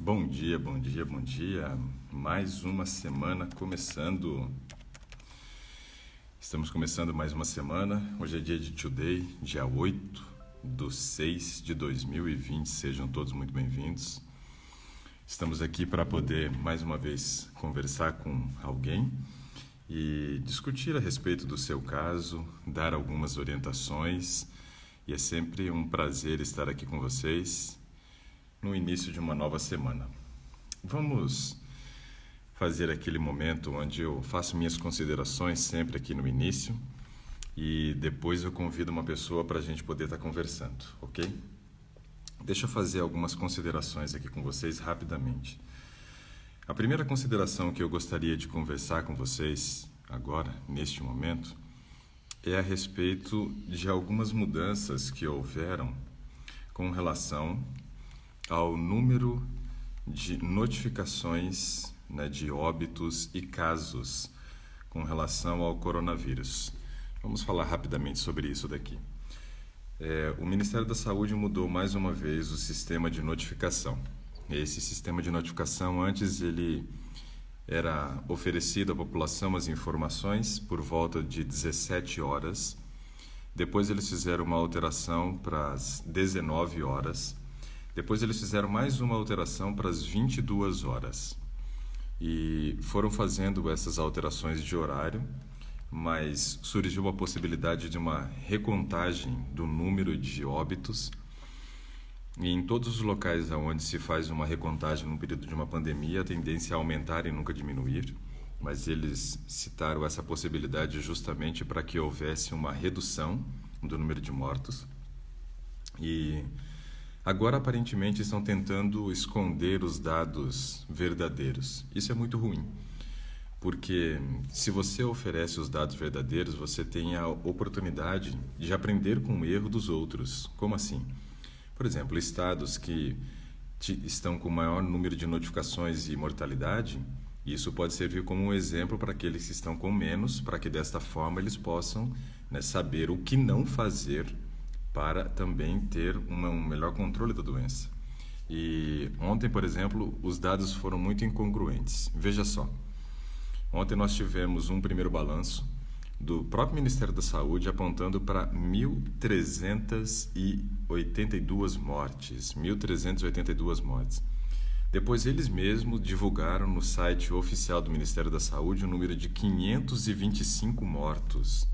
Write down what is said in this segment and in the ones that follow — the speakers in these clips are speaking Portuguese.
Bom dia, bom dia, bom dia. Mais uma semana começando. Estamos começando mais uma semana. Hoje é dia de Today, dia 8/6/2020. Sejam todos muito bem-vindos. Estamos aqui para poder, mais uma vez, conversar com alguém e discutir a respeito do seu caso, dar algumas orientações. E é sempre um prazer estar aqui com vocês no início de uma nova semana. Vamos fazer aquele momento onde eu faço minhas considerações sempre aqui no início e depois eu convido uma pessoa para a gente poder estar conversando, ok? Deixa eu fazer algumas considerações aqui com vocês rapidamente. A primeira consideração que eu gostaria de conversar com vocês agora, neste momento, é a respeito de algumas mudanças que houveram com relação ao número de notificações, de óbitos e casos com relação ao coronavírus. Vamos falar rapidamente sobre isso daqui. O Ministério da Saúde mudou mais uma vez o sistema de notificação. Esse sistema de notificação, antes ele era oferecido à população as informações por volta de 17 horas. Depois eles fizeram uma alteração para as 19 horas. Depois eles fizeram mais uma alteração para as 22 horas. E foram fazendo essas alterações de horário, mas surgiu a possibilidade de uma recontagem do número de óbitos. E em todos os locais onde se faz uma recontagem no período de uma pandemia, a tendência é aumentar e nunca diminuir. Mas eles citaram essa possibilidade justamente para que houvesse uma redução do número de mortos. E agora, aparentemente, estão tentando esconder os dados verdadeiros. Isso é muito ruim, porque se você oferece os dados verdadeiros, você tem a oportunidade de aprender com o erro dos outros. Como assim? Por exemplo, estados que estão com maior número de notificações e mortalidade, isso pode servir como um exemplo para aqueles que estão com menos, para que desta forma eles possam, saber o que não fazer para também ter um melhor controle da doença. E ontem, por exemplo, os dados foram muito incongruentes. Veja só, ontem nós tivemos um primeiro balanço do próprio Ministério da Saúde apontando para 1.382 mortes. 1.382 mortes. Depois eles mesmos divulgaram no site oficial do Ministério da Saúde o número de 525 mortos.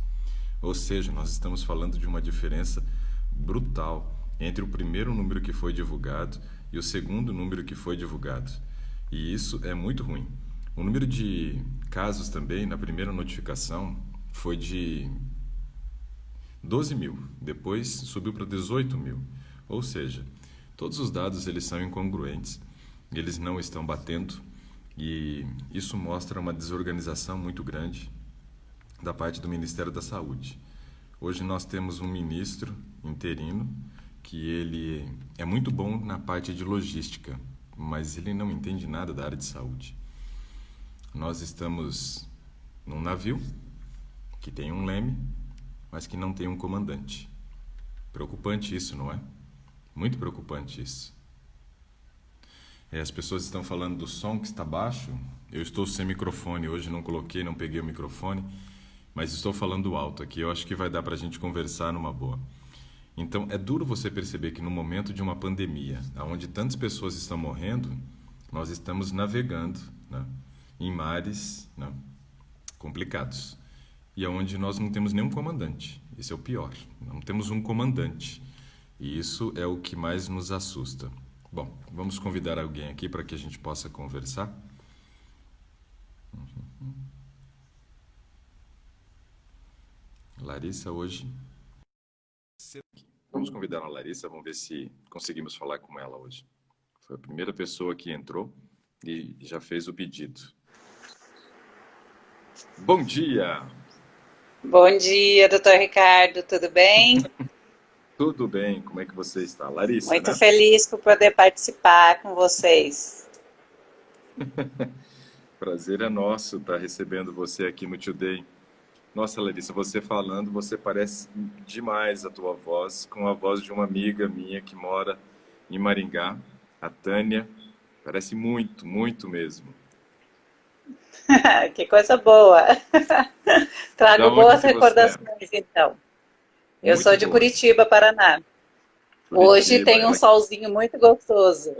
Ou seja, nós estamos falando de uma diferença brutal entre o primeiro número que foi divulgado e o segundo número que foi divulgado. E isso é muito ruim. O número de casos também, na primeira notificação, foi de 12 mil, depois subiu para 18 mil. Ou seja, todos os dados eles são incongruentes, eles não estão batendo e isso mostra uma desorganização muito grande da parte do Ministério da Saúde. Hoje nós temos um ministro interino que ele é muito bom na parte de logística, mas ele não entende nada da área de saúde. Nós estamos num navio que tem um leme, mas que não tem um comandante. Preocupante isso, não é? Muito preocupante isso. As pessoas estão falando do som que está baixo. Eu estou sem microfone hoje, não peguei o microfone. Mas estou falando alto aqui, eu acho que vai dar para a gente conversar numa boa. Então, é duro você perceber que no momento de uma pandemia, onde tantas pessoas estão morrendo, nós estamos navegando em mares complicados. E onde nós não temos nenhum comandante. Isso é o pior. Não temos um comandante. E isso é o que mais nos assusta. Bom, vamos convidar alguém aqui para que a gente possa conversar. Larissa hoje. Vamos convidar a Larissa, vamos ver se conseguimos falar com ela hoje. Foi a primeira pessoa que entrou e já fez o pedido. Bom dia! Bom dia, doutor Ricardo, tudo bem? Tudo bem, como é que você está? Larissa, Muito né? feliz por poder participar com vocês. Prazer é nosso estar recebendo você aqui no Today. Nossa, Larissa, você falando, você parece demais a tua voz, com a voz de uma amiga minha que mora em Maringá, a Tânia. Parece muito, muito mesmo. Que coisa boa. Da Trago onde boas que você é? recordações, então. Eu Muito sou de boas. Curitiba, Paraná. Hoje Curitiba, tem um solzinho muito gostoso.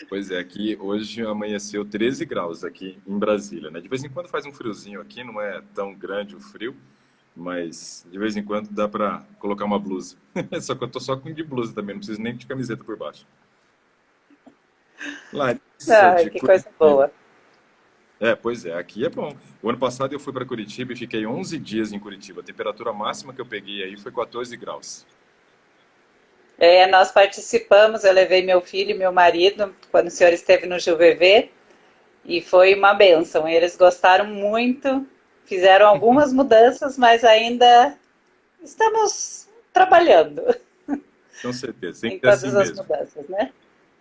pois é, aqui hoje amanheceu 13 graus aqui em Brasília, né? De vez em quando faz um friozinho aqui, não é tão grande o frio, mas de vez em quando dá pra colocar uma blusa. Só que eu tô só com de blusa também, não preciso nem de camiseta por baixo. Larissa Ai, de que coisa Curitiba. boa. Pois é, aqui é bom. O ano passado eu fui para Curitiba e fiquei 11 dias em Curitiba. A temperatura máxima que eu peguei aí foi 14 graus. Nós participamos, eu levei meu filho e meu marido quando o senhor esteve no GilVV e foi uma bênção. Eles gostaram muito, fizeram algumas mudanças, mas ainda estamos trabalhando Com certeza, tem que em ser assim todas as mesmo. mudanças, né?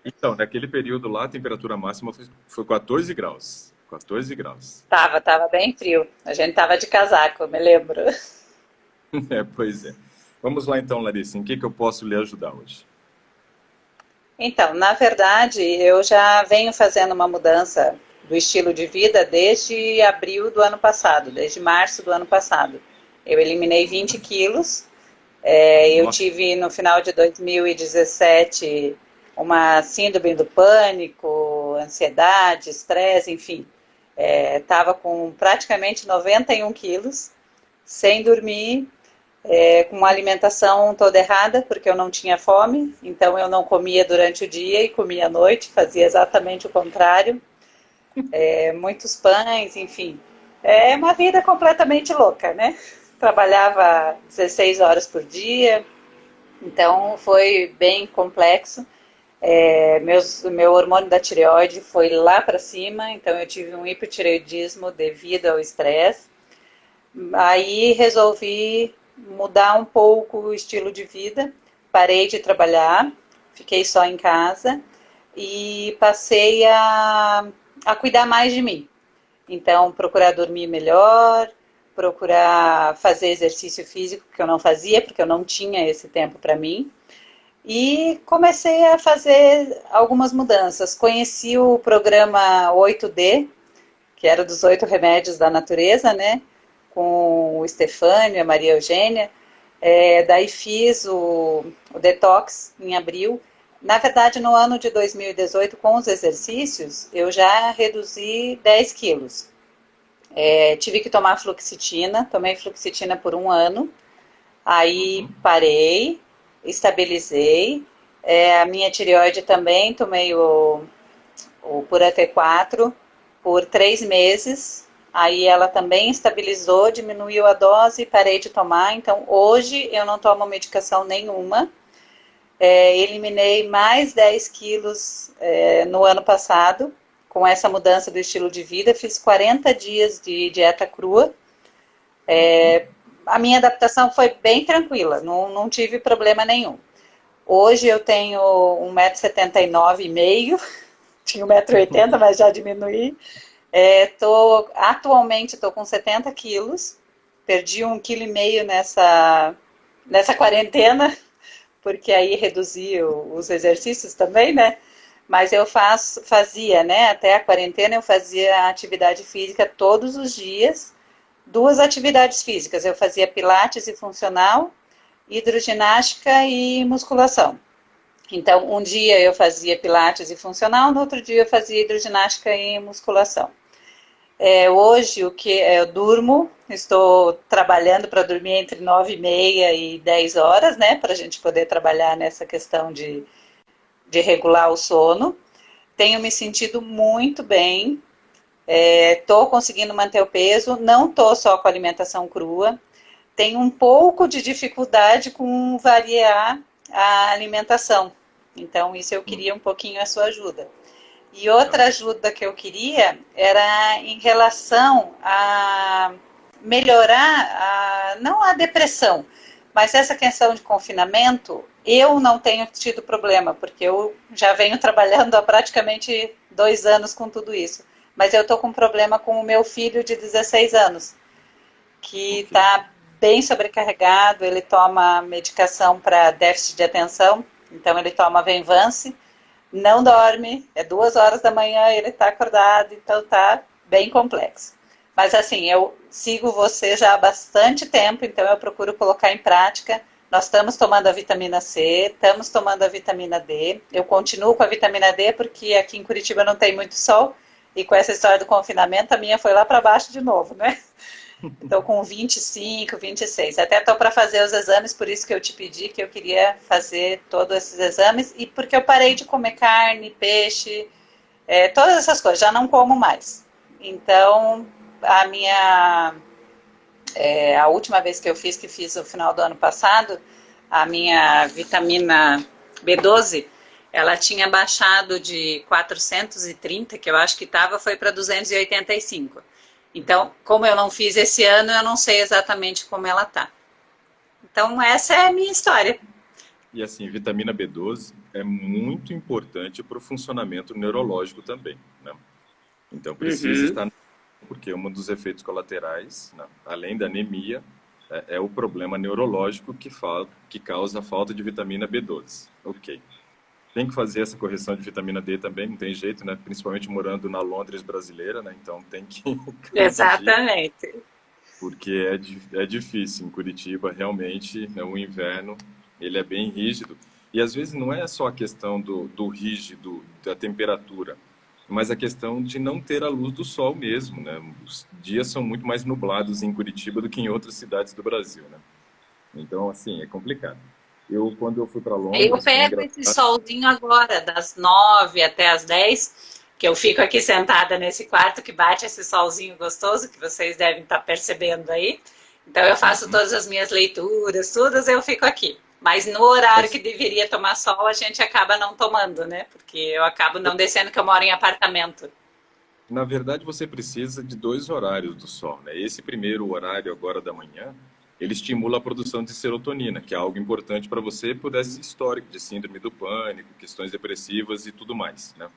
Então, naquele período lá, a temperatura máxima foi 14 graus. 14 graus. Tava bem frio. A gente tava de casaco, eu me lembro. Pois é. Vamos lá então, Larissa, em que eu posso lhe ajudar hoje? Então, na verdade, eu já venho fazendo uma mudança do estilo de vida desde abril do ano passado, desde março do ano passado. Eu eliminei 20 quilos. Eu Nossa, tive no final de 2017 uma síndrome do pânico, ansiedade, estresse, enfim. Estava com praticamente 91 quilos, sem dormir, com uma alimentação toda errada, porque eu não tinha fome, então eu não comia durante o dia e comia à noite, fazia exatamente o contrário. Muitos pães, enfim. É uma vida completamente louca, né? Trabalhava 16 horas por dia, então foi bem complexo. Meu hormônio da tireoide foi lá para cima, então eu tive um hipotireoidismo devido ao estresse. Aí resolvi mudar um pouco o estilo de vida, parei de trabalhar, fiquei só em casa e passei a cuidar mais de mim. Então, procurar dormir melhor, procurar fazer exercício físico, que eu não fazia, porque eu não tinha esse tempo para mim. E comecei a fazer algumas mudanças. Conheci o programa 8D, que era dos 8 remédios da natureza, né? Com o Stefânio, a Maria Eugênia. Daí fiz o detox em abril. Na verdade, no ano de 2018, com os exercícios, eu já reduzi 10 quilos. Tive que tomar fluoxetina, tomei fluoxetina por um ano, aí parei, estabilizei. A minha tireoide também, tomei o Pura T4 por 3 meses. Aí ela também estabilizou, diminuiu a dose, parei de tomar. Então hoje eu não tomo medicação nenhuma. Eliminei mais 10 quilos no ano passado, com essa mudança do estilo de vida. Fiz 40 dias de dieta crua. A minha adaptação foi bem tranquila, não tive problema nenhum. Hoje eu tenho 1,79 m, tinha 1,80 m, mas já diminuí. Atualmente estou com 70 quilos, perdi 1,5 kg nessa quarentena, porque aí reduzi os exercícios também, né? Mas eu fazia, né? Até a quarentena eu fazia atividade física todos os dias, duas atividades físicas. Eu fazia pilates e funcional, hidroginástica e musculação. Então, um dia eu fazia pilates e funcional, no outro dia eu fazia hidroginástica e musculação. Hoje o que eu durmo, estou trabalhando para dormir entre 9h30 e 10 horas, né? Para a gente poder trabalhar nessa questão de regular o sono. Tenho me sentido muito bem, estou conseguindo manter o peso, não estou só com alimentação crua, tenho um pouco de dificuldade com variar a alimentação. Então, isso eu queria um pouquinho a sua ajuda. E outra tá. ajuda que eu queria era em relação a melhorar, não a depressão, mas essa questão de confinamento, eu não tenho tido problema, porque eu já venho trabalhando há praticamente 2 anos com tudo isso. Mas eu estou com problema com o meu filho de 16 anos, que Ok. está bem sobrecarregado, ele toma medicação para déficit de atenção, então ele toma Venvance, não dorme, é 2 horas da manhã, ele está acordado, então tá bem complexo. Mas assim, eu sigo você já há bastante tempo, então eu procuro colocar em prática. Nós estamos tomando a vitamina C, estamos tomando a vitamina D. Eu continuo com a vitamina D porque aqui em Curitiba não tem muito sol e com essa história do confinamento a minha foi lá para baixo de novo, né? Estou com 25, 26. Até estou para fazer os exames, por isso que eu te pedi que eu queria fazer todos esses exames e porque eu parei de comer carne, peixe, todas essas coisas, já não como mais. Então, a última vez que fiz no final do ano passado, a minha vitamina B12, ela tinha baixado de 430, que eu acho que estava, foi para 285. Então, como eu não fiz esse ano, eu não sei exatamente como ela tá. Então, essa é a minha história. E assim, vitamina B12 é muito importante para o funcionamento neurológico também, né? Então precisa Uhum. estar, porque um dos efeitos colaterais, né, além da anemia, é o problema neurológico que causa a falta de vitamina B12. Ok. Tem que fazer essa correção de vitamina D também, não tem jeito, né? Principalmente morando na Londres brasileira, né? Então tem que corrigir, Exatamente. porque é difícil. Em Curitiba, realmente, né, o inverno, ele é bem rígido. E às vezes não é só a questão do rígido, da temperatura, mas a questão de não ter a luz do sol mesmo, né? Os dias são muito mais nublados em Curitiba do que em outras cidades do Brasil, né? Então, assim, é complicado. Quando eu fui para Eu Londres, foi pego esse engraçado. solzinho agora, das 9 até as 10, que eu fico aqui sentada nesse quarto que bate esse solzinho gostoso, que vocês devem estar percebendo aí. Então eu faço Uhum. todas as minhas leituras, todas eu fico aqui. Mas no horário que Mas, deveria tomar sol, a gente acaba não tomando, né? Porque eu acabo não descendo, que eu moro em apartamento. na verdade, você precisa de dois horários do sol, né? Esse primeiro horário agora da manhã, ele estimula a produção de serotonina, que é algo importante para você por esse histórico de síndrome do pânico, questões depressivas e tudo mais, né?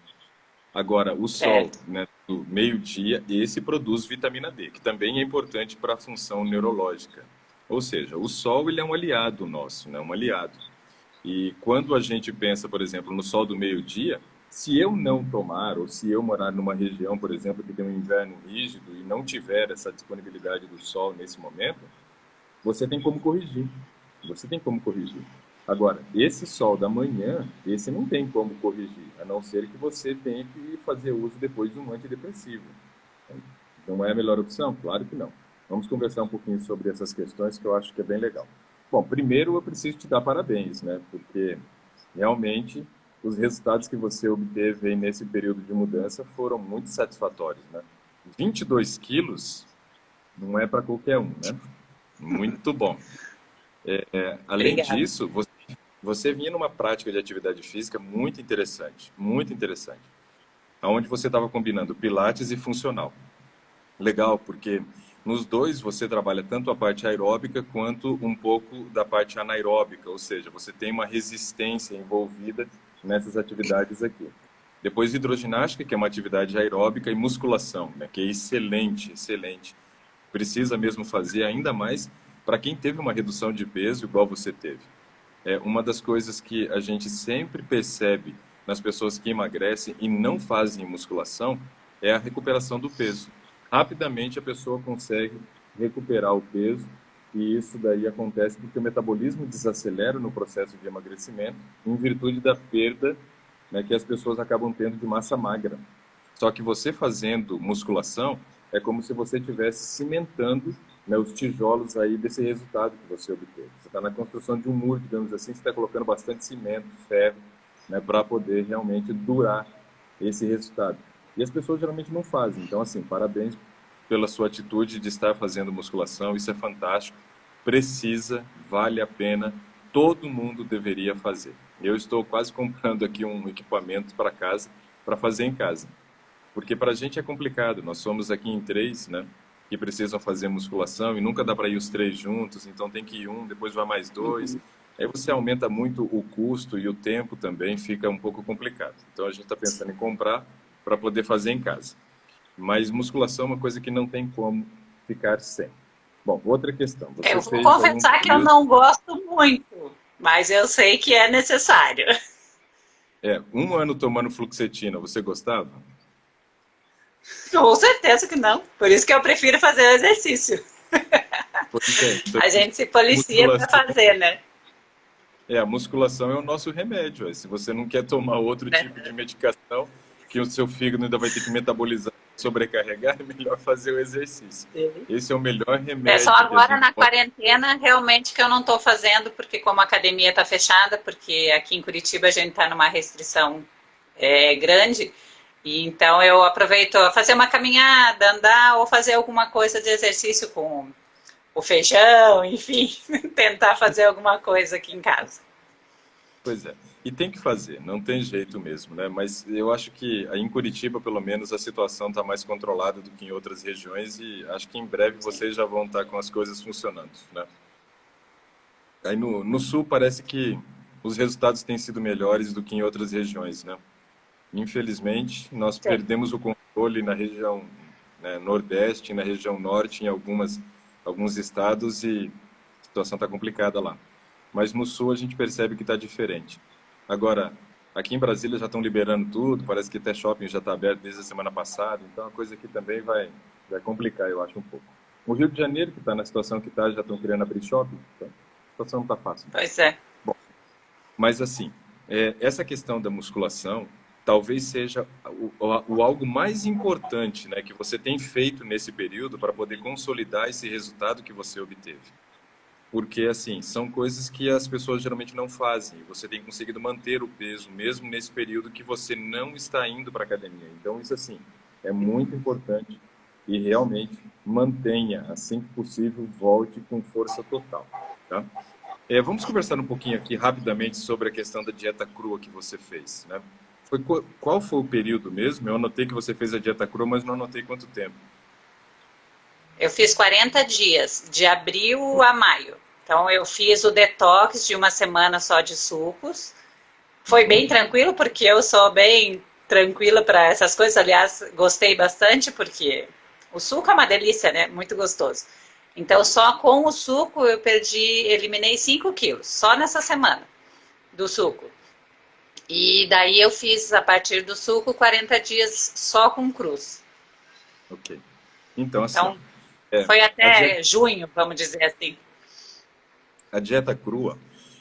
Agora, o sol, Certo. né, do meio-dia, esse produz vitamina D, que também é importante para a função neurológica. Ou seja, o sol ele é um aliado nosso, né? Um aliado. E quando a gente pensa, por exemplo, no sol do meio-dia, se eu não tomar, ou se eu morar numa região, por exemplo, que tem um inverno rígido e não tiver essa disponibilidade do sol nesse momento, você tem como corrigir. Você tem como corrigir. Agora, esse sol da manhã, esse não tem como corrigir, a não ser que você tenha que fazer uso depois de um antidepressivo. Não é a melhor opção? Claro que não. Vamos conversar um pouquinho sobre essas questões que eu acho que é bem legal. Bom, primeiro eu preciso te dar parabéns, né? Porque realmente os resultados que você obteve aí nesse período de mudança foram muito satisfatórios, né? 22 quilos não é para qualquer um, né? Muito bom. Além Obrigada. disso, você vinha numa prática de atividade física muito interessante, onde você estava combinando pilates e funcional. Legal, porque nos dois você trabalha tanto a parte aeróbica quanto um pouco da parte anaeróbica, ou seja, você tem uma resistência envolvida nessas atividades aqui. Depois hidroginástica, que é uma atividade aeróbica, e musculação, né, que é excelente, excelente. Precisa mesmo fazer ainda mais para quem teve uma redução de peso igual você teve. É uma das coisas que a gente sempre percebe nas pessoas que emagrecem e não fazem musculação é a recuperação do peso. Rapidamente a pessoa consegue recuperar o peso e isso daí acontece porque o metabolismo desacelera no processo de emagrecimento em virtude da perda, né, que as pessoas acabam tendo de massa magra. Só que você fazendo musculação é como se você estivesse cimentando, né, os tijolos aí desse resultado que você obteve. Você está na construção de um muro, digamos assim, você está colocando bastante cimento, ferro, né, para poder realmente durar esse resultado. E as pessoas geralmente não fazem. Então, assim, parabéns pela sua atitude de estar fazendo musculação, isso é fantástico. Precisa, vale a pena, todo mundo deveria fazer. Eu estou quase comprando aqui um equipamento para casa, para fazer em casa. Porque para a gente é complicado. Nós somos aqui em três, né? Que precisam fazer musculação e nunca dá para ir os três juntos. Então tem que ir um, depois vai mais dois. Aí você aumenta muito o custo e o tempo também fica um pouco complicado. Então a gente está pensando em comprar para poder fazer em casa. Mas musculação é uma coisa que não tem como ficar sem. Bom, outra questão. Você Eu vou fez aí um confessar que eu período. não gosto muito, mas eu sei que é necessário. Um ano tomando fluoxetina, você gostava? Com certeza que não. Por isso que eu prefiro fazer o exercício. Pois é. Então, A gente se policia para musculação, fazer, né? a musculação é o nosso remédio. Se você não quer tomar outro tipo de medicação, que o seu fígado ainda vai ter que metabolizar, sobrecarregar, é melhor fazer o exercício. Esse é o melhor É só remédio que a agora gente na pode. quarentena realmente que eu não estou fazendo, porque como a academia está fechada, porque aqui em Curitiba a gente está numa restrição grande, e então eu aproveito a fazer uma caminhada, andar ou fazer alguma coisa de exercício com o feijão, enfim, tentar fazer alguma coisa aqui em casa. Pois é. E tem que fazer, não tem jeito mesmo, né? Mas eu acho que aí em Curitiba, pelo menos, a situação está mais controlada do que em outras regiões e acho que em breve Sim, vocês já vão estar com as coisas funcionando, né? Aí no sul parece que os resultados têm sido melhores do que em outras regiões, né? Infelizmente, nós sim. perdemos o controle na região, né, nordeste, na região norte, em alguns estados e a situação está complicada lá. Mas no sul a gente percebe que está diferente. Agora, aqui em Brasília já estão liberando tudo, parece que até shopping já está aberto desde a semana passada, então a coisa aqui também vai complicar, eu acho, um pouco. O Rio de Janeiro, que está na situação que está, já estão querendo abrir shopping, então a situação não está fácil. Pois é. Mas assim, essa questão da musculação talvez seja o algo mais importante, né, que você tem feito nesse período para poder consolidar esse resultado que você obteve. Porque, assim, são coisas que as pessoas geralmente não fazem. Você tem conseguido manter o peso, mesmo nesse período que você não está indo para a academia. Então, isso, assim, é muito importante e realmente mantenha, assim que possível, volte com força total, tá? Vamos conversar um pouquinho aqui rapidamente sobre a questão da dieta crua que você fez, né? Qual foi o período mesmo? Eu anotei que você fez a dieta crua, mas não anotei quanto tempo. Eu fiz 40 dias, de abril a maio. Então eu fiz o detox de uma semana só de sucos. Foi bem tranquilo, porque eu sou bem tranquila para essas coisas. Aliás, gostei bastante, porque o suco é uma delícia, né? Muito gostoso. Então, só com o suco eu eliminei 5 quilos, só nessa semana do suco. E daí eu fiz, a partir do suco, 40 dias só com cruz. Ok. Então, assim, ó, Então, foi a dieta, até junho, vamos dizer assim. a dieta crua,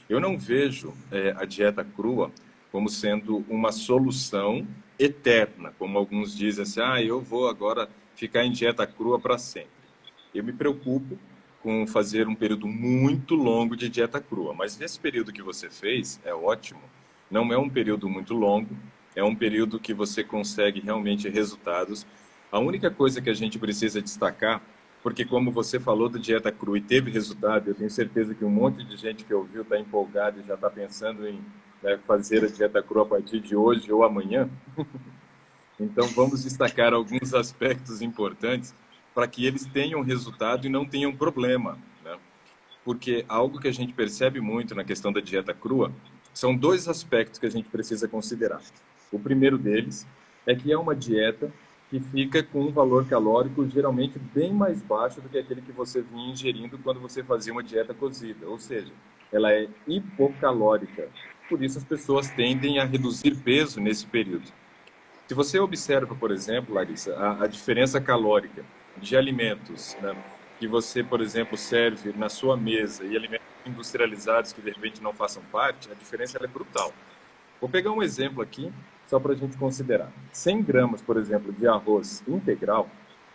eu não vejo a dieta crua como sendo uma solução eterna, como alguns dizem assim, eu vou agora ficar em dieta crua para sempre. Eu me preocupo com fazer um período muito longo de dieta crua, mas esse período que você fez é ótimo. Não é um período muito longo, é um período que você consegue realmente resultados. A única coisa que a gente precisa destacar, porque como você falou da dieta crua e teve resultado, eu tenho certeza que um monte de gente que ouviu está empolgado e já está pensando em, né, fazer a dieta crua a partir de hoje ou amanhã. Então, vamos destacar alguns aspectos importantes para que eles tenham resultado e não tenham problema, né? Porque algo que a gente percebe muito na questão da dieta crua são dois aspectos que a gente precisa considerar. O primeiro deles é que é uma dieta que fica com um valor calórico geralmente bem mais baixo do que aquele que você vinha ingerindo quando você fazia uma dieta cozida, ou seja, ela é hipocalórica. Por isso as pessoas tendem a reduzir peso nesse período. Se você observa, por exemplo, Larissa, a diferença calórica de alimentos, né, que você, por exemplo, serve na sua mesa e alimentos industrializados que de repente não façam parte, a diferença é brutal. Vou pegar um exemplo aqui, só para a gente considerar. 100 gramas, por exemplo, de arroz integral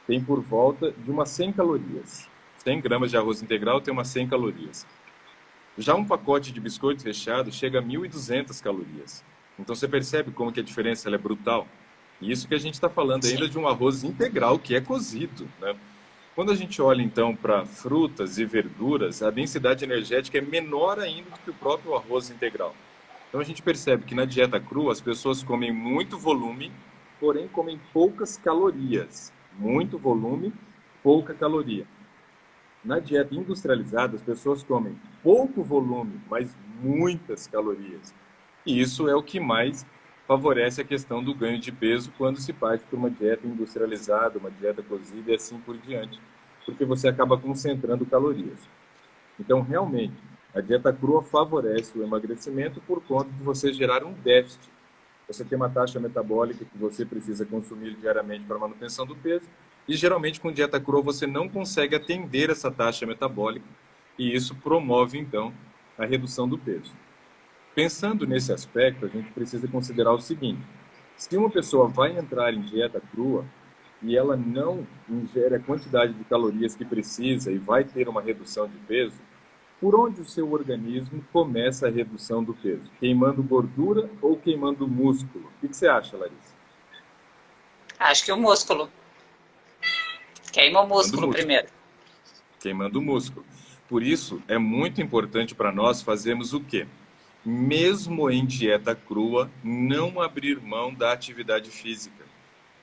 tem por volta de umas 100 calorias. 100 gramas de arroz integral tem umas 100 calorias. Já um pacote de biscoito recheado chega a 1.200 calorias. Então você percebe como que a diferença ela é brutal. E isso que a gente está falando ainda Sim. de um arroz integral que é cozido, né? Quando a gente olha então para frutas e verduras, a densidade energética é menor ainda do que o próprio arroz integral. Então a gente percebe que na dieta crua as pessoas comem muito volume, porém comem poucas calorias. Muito volume, pouca caloria. Na dieta industrializada, as pessoas comem pouco volume, mas muitas calorias. E isso é o que mais favorece a questão do ganho de peso quando se parte por uma dieta industrializada, uma dieta cozida e assim por diante, porque você acaba concentrando calorias. Então, realmente, a dieta crua favorece o emagrecimento por conta de você gerar um déficit. você tem uma taxa metabólica que você precisa consumir diariamente para manutenção do peso, e geralmente com dieta crua você não consegue atender essa taxa metabólica, e isso promove, então, a redução do peso. Pensando nesse aspecto, a gente precisa considerar o seguinte: se uma pessoa vai entrar em dieta crua e ela não ingere a quantidade de calorias que precisa e vai ter uma redução de peso, por onde o seu organismo começa a redução do peso? Queimando gordura ou queimando músculo? O que você acha, Larissa? Acho que o músculo. Queima o Queimando músculo músculo. primeiro. Queimando músculo. Por isso, é muito importante para nós fazermos o quê? Mesmo em dieta crua, não abrir mão da atividade física.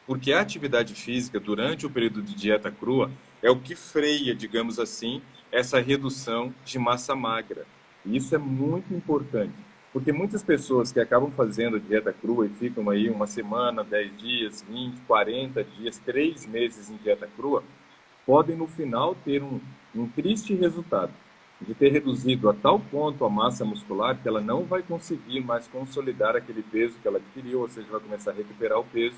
Porque a atividade física, durante o período de dieta crua, é o que freia, digamos assim, essa redução de massa magra. E isso é muito importante, porque muitas pessoas que acabam fazendo dieta crua e ficam aí uma semana, 10 dias, 20, 40 dias, 3 meses em dieta crua, podem no final ter um triste resultado de ter reduzido a tal ponto a massa muscular que ela não vai conseguir mais consolidar aquele peso que ela adquiriu, ou seja, vai começar a recuperar o peso.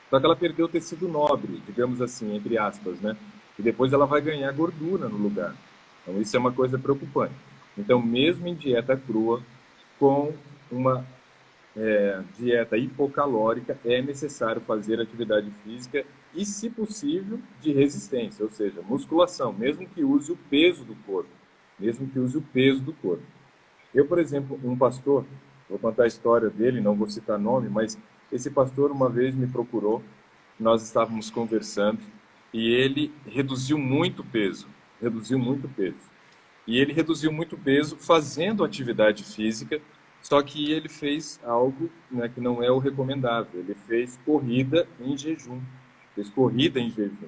Só que ela perdeu o tecido nobre, digamos assim, entre aspas, né? E depois ela vai ganhar gordura no lugar. Então isso é uma coisa preocupante. Então, mesmo em dieta crua, com uma dieta hipocalórica, é necessário fazer atividade física e, se possível, de resistência, ou seja, musculação, mesmo que use o peso do corpo. Mesmo que use o peso do corpo. Eu, por exemplo, um pastor, vou contar a história dele, não vou citar nome, mas esse pastor uma vez me procurou, nós estávamos conversando e ele reduziu muito peso. E ele reduziu muito peso fazendo atividade física, só que ele fez algo, né, que não é o recomendável. Ele fez corrida em jejum. Fez corrida em jejum.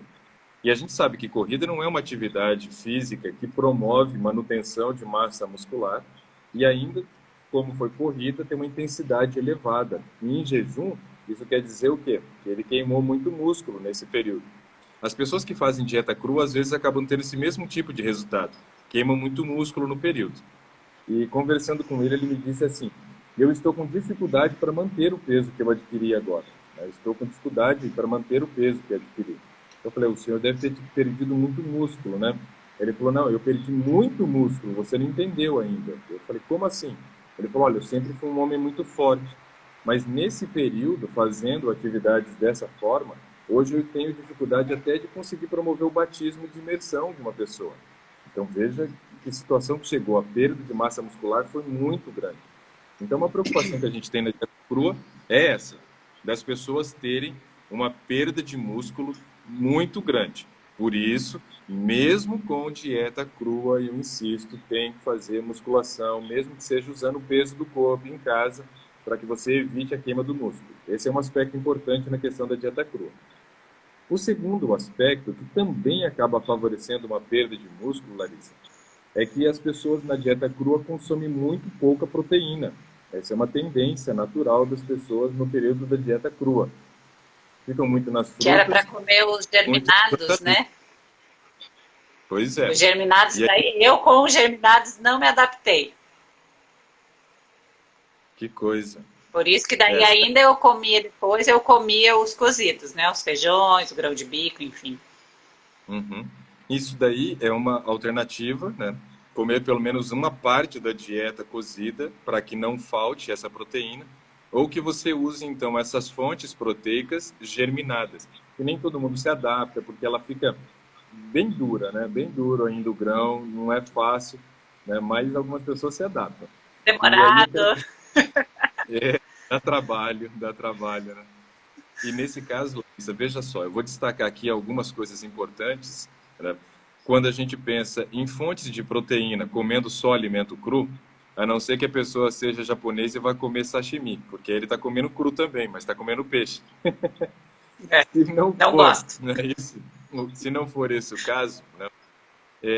E a gente sabe que corrida não é uma atividade física que promove manutenção de massa muscular e ainda, como foi corrida, tem uma intensidade elevada. E em jejum, isso quer dizer o quê? Que ele queimou muito músculo nesse período. As pessoas que fazem dieta crua, às vezes, acabam tendo esse mesmo tipo de resultado. Queimam muito músculo no período. E conversando com ele, ele me disse assim: eu estou com dificuldade para manter o peso que eu adquiri agora. Eu estou com dificuldade para manter o peso que eu adquiri. Eu falei: o senhor deve ter perdido muito músculo, né? Ele falou: não, eu perdi muito músculo, você não entendeu ainda. Eu falei: como assim? Ele falou: olha, eu sempre fui um homem muito forte, mas nesse período, fazendo atividades dessa forma, hoje eu tenho dificuldade até de conseguir promover o batismo de imersão de uma pessoa. Então veja que situação que chegou. A perda de massa muscular foi muito grande. Então uma preocupação que a gente tem na dieta crua é essa, das pessoas terem uma perda de músculo muito grande. Por isso, mesmo com dieta crua, eu insisto, tem que fazer musculação, mesmo que seja usando o peso do corpo em casa, para que você evite a queima do músculo. Esse é um aspecto importante na questão da dieta crua. O segundo aspecto, que também acaba favorecendo uma perda de músculo, Larissa, é que as pessoas na dieta crua consomem muito pouca proteína. Essa é uma tendência natural das pessoas no período da dieta crua. Ficam muito nas Que era para frutas, comer os muitas germinados, proteínas. né? Pois é. Os germinados, E aí, daí eu com os germinados não me adaptei. que coisa. Por isso que daí Essa. ainda eu comia depois, eu comia os cozidos, né? Os feijões, o grão de bico, enfim. Uhum. Isso daí é uma alternativa, né? Comer pelo menos uma parte da dieta cozida para que não falte essa proteína, ou que você use então essas fontes proteicas germinadas. E nem todo mundo se adapta, porque ela fica bem dura, né? Bem duro ainda o grão, não é fácil, né? Mas algumas pessoas se adaptam. E aí eu quero Demorado. dá trabalho, né? E nesse caso, Larissa, veja só, eu vou destacar aqui algumas coisas importantes, né? Quando a gente pensa em fontes de proteína comendo só alimento cru, a não ser que a pessoa seja japonesa e vá comer sashimi, porque ele está comendo cru também, mas está comendo peixe. É, Se não não for, gosto. né, isso, se não for esse o caso, né,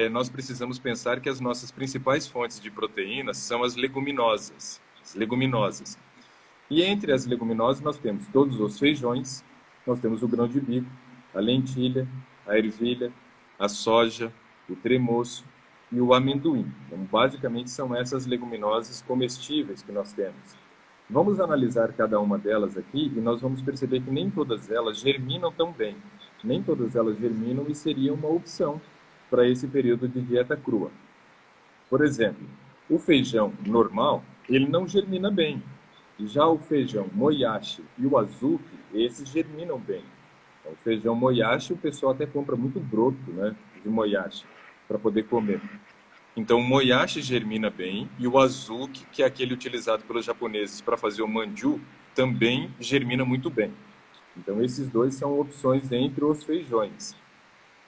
nós precisamos pensar que as nossas principais fontes de proteínas são as leguminosas. As leguminosas. E entre as leguminosas nós temos todos os feijões, nós temos o grão de bico, a lentilha, a ervilha, a soja, o tremoço e o amendoim. Então, basicamente são essas leguminosas comestíveis que nós temos. Vamos analisar cada uma delas aqui e nós vamos perceber que nem todas elas germinam tão bem. Nem todas elas germinam e seria uma opção para esse período de dieta crua. Por exemplo, o feijão normal, ele não germina bem. Já o feijão moyashi e o azuki, esses germinam bem. Então, o feijão moyashi, o pessoal até compra muito broto, né, de moyashi, para poder comer. Então, o moyashi germina bem e o azuki, que é aquele utilizado pelos japoneses para fazer o manju, também germina muito bem. Então, esses dois são opções entre os feijões.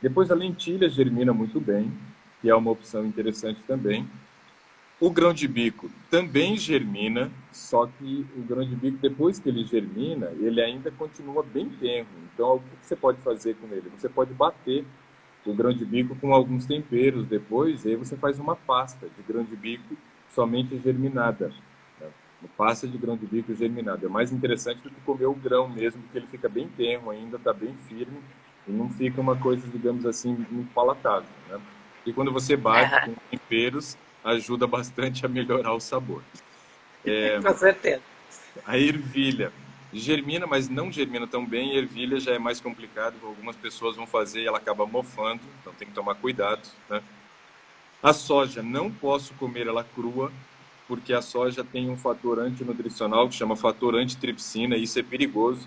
Depois, a lentilha germina muito bem, que é uma opção interessante também. O grão de bico também germina, só que o grão de bico, depois que ele germina, ele ainda continua bem tenro. Então, o que você pode fazer com ele? Você pode bater o grão de bico com alguns temperos depois, e aí você faz uma pasta de grão de bico somente germinada. Né? Uma pasta de grão de bico germinada. É mais interessante do que comer o grão mesmo, porque ele fica bem tenro ainda, está bem firme, e não fica uma coisa, digamos assim, muito palatável. Né? E quando você bate Aham, com temperos, ajuda bastante a melhorar o sabor. com certeza. A ervilha germina, mas não germina tão bem. A ervilha já é mais complicado, algumas pessoas vão fazer e ela acaba mofando, então tem que tomar cuidado, né? A soja, não posso comer ela crua, porque a soja tem um fator antinutricional que chama fator antitripsina, e isso é perigoso.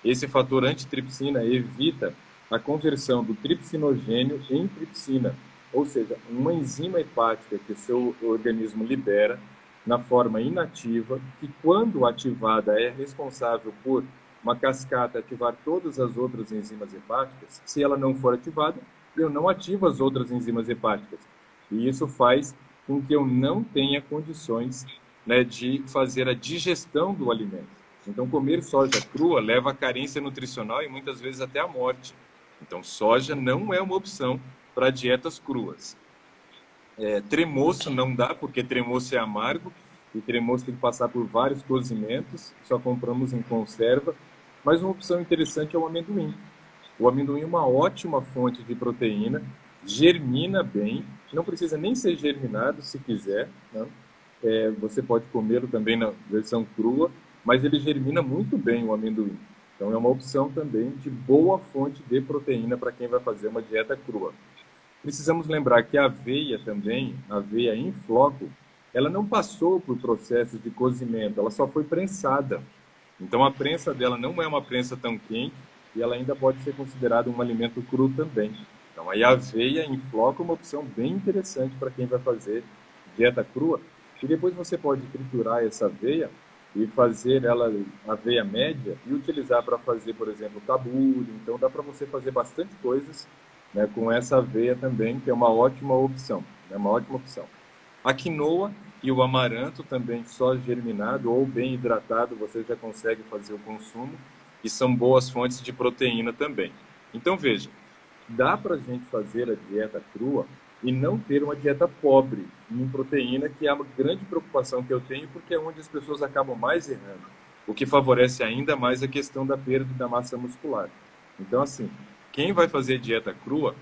Esse fator antitripsina evita a conversão do tripsinogênio em tripsina, ou seja, uma enzima hepática que o seu organismo libera na forma inativa, que quando ativada é responsável por uma cascata ativar todas as outras enzimas hepáticas. Se ela não for ativada, eu não ativo as outras enzimas hepáticas. E isso faz com que eu não tenha condições, né, de fazer a digestão do alimento. Então, comer soja crua leva à carência nutricional e muitas vezes até à morte. Então, soja não é uma opção para dietas cruas. Tremoço não dá, porque tremoço é amargo, e tremoço tem que passar por vários cozimentos, só compramos em conserva. Mas uma opção interessante é o amendoim. O amendoim é uma ótima fonte de proteína, germina bem, não precisa nem ser germinado se quiser, né? Você pode comê-lo também na versão crua, mas ele germina muito bem o amendoim. Então é uma opção também de boa fonte de proteína para quem vai fazer uma dieta crua. Precisamos lembrar que a aveia também, a aveia em floco, ela não passou por processo de cozimento, ela só foi prensada. Então a prensa dela não é uma prensa tão quente e ela ainda pode ser considerada um alimento cru também. Então aí a aveia em floco é uma opção bem interessante para quem vai fazer dieta crua. E depois você pode triturar essa aveia e fazer ela aveia média e utilizar para fazer, por exemplo, tabule. Então dá para você fazer bastante coisas, né, com essa aveia também, que é uma ótima opção. É uma ótima opção. A quinoa e o amaranto também só germinado ou bem hidratado você já consegue fazer o consumo e são boas fontes de proteína também. Então veja, dá para a gente fazer a dieta crua e não ter uma dieta pobre em proteína, que é uma grande preocupação que eu tenho, porque é onde as pessoas acabam mais errando, o que favorece ainda mais a questão da perda da massa muscular. Então, assim, quem vai fazer dieta crua,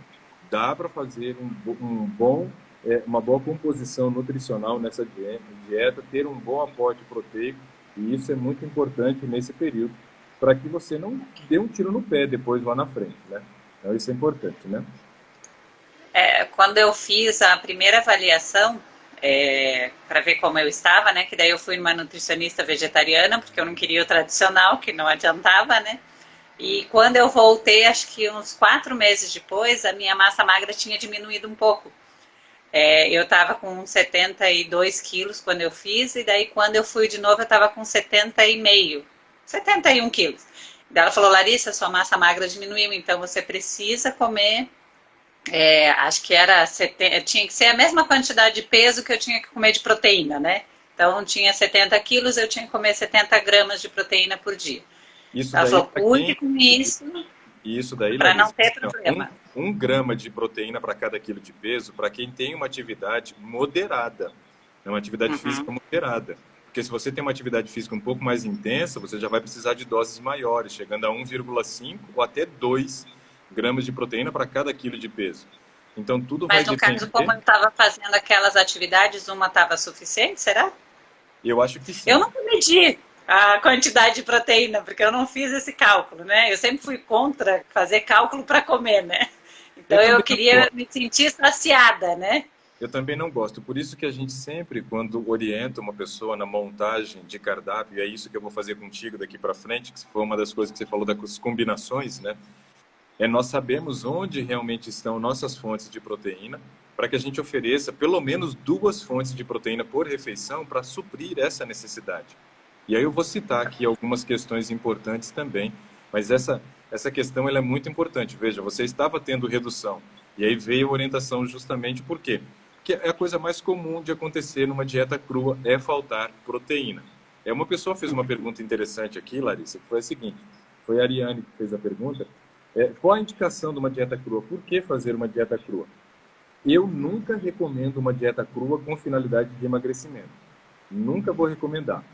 dá para fazer uma boa composição nutricional nessa dieta, ter um bom aporte proteico, e isso é muito importante nesse período, para que você não dê um tiro no pé depois lá na frente, né? Então isso é importante, né? Quando eu fiz a primeira avaliação, para ver como eu estava, né? Que daí eu fui numa nutricionista vegetariana, porque eu não queria o tradicional, que não adiantava, né? E quando eu voltei, acho que uns 4 meses depois, a minha massa magra tinha diminuído um pouco. Eu estava com 72 quilos quando eu fiz, e daí quando eu fui de novo eu estava com 70,5, 71 quilos. Daí ela falou, Larissa, sua massa magra diminuiu, então você precisa comer, acho que tinha que ser a mesma quantidade de peso que eu tinha que comer de proteína, né? Então tinha 70 quilos, eu tinha que comer 70 gramas de proteína por dia. Isso Ela daí falou, para cuide quem com isso Isso daí, para não Larissa, ter assim, ó, problema. um grama de proteína para cada quilo de peso, para quem tem uma atividade moderada, né, uma atividade física Uhum. moderada. Porque se você tem uma atividade física um pouco mais intensa, você já vai precisar de doses maiores, chegando a 1,5 ou até 2 gramas de proteína para cada quilo de peso. Então, tudo vai Mas no caso, depender. como eu estava fazendo aquelas atividades, uma estava suficiente, será? Eu acho que Eu sim. nunca medi. a quantidade de proteína, porque eu não fiz esse cálculo, né? Eu sempre fui contra fazer cálculo para comer, né? Então eu queria me sentir saciada, né? Eu também não gosto. Por isso que a gente sempre, quando orienta uma pessoa na montagem de cardápio, e é isso que eu vou fazer contigo daqui para frente, que foi uma das coisas que você falou das combinações, né? É nós sabemos onde realmente estão nossas fontes de proteína, para que a gente ofereça pelo menos 2 fontes de proteína por refeição para suprir essa necessidade. E aí eu vou citar aqui algumas questões importantes também, mas essa questão ela é muito importante. Veja, você estava tendo redução, e aí veio a orientação justamente por quê? Porque é a coisa mais comum de acontecer numa dieta crua é faltar proteína. Uma pessoa fez uma pergunta interessante aqui, Larissa, que foi a seguinte, foi a Ariane que fez a pergunta, qual a indicação de uma dieta crua? Por que fazer uma dieta crua? Eu nunca recomendo uma dieta crua com finalidade de emagrecimento. Nunca vou recomendar.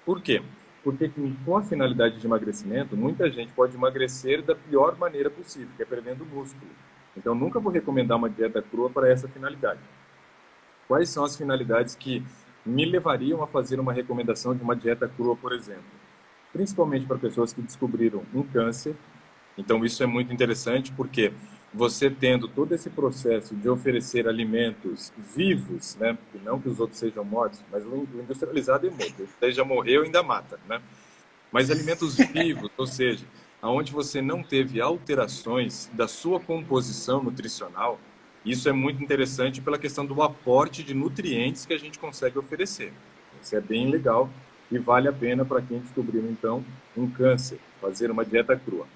Por quê? Porque com a finalidade de emagrecimento, muita gente pode emagrecer da pior maneira possível, que é perdendo músculo. Então, nunca vou recomendar uma dieta crua para essa finalidade. Quais são as finalidades que me levariam a fazer uma recomendação de uma dieta crua, por exemplo? Principalmente para pessoas que descobriram um câncer. Então, isso é muito interessante porque você tendo todo esse processo de oferecer alimentos vivos, né? Não que os outros sejam mortos, mas o industrializado é morto. Você já morreu e ainda mata, né? Mas alimentos vivos, ou seja, onde você não teve alterações da sua composição nutricional, isso é muito interessante pela questão do aporte de nutrientes que a gente consegue oferecer. Isso é bem legal e vale a pena para quem descobriu, então, um câncer, fazer uma dieta crua.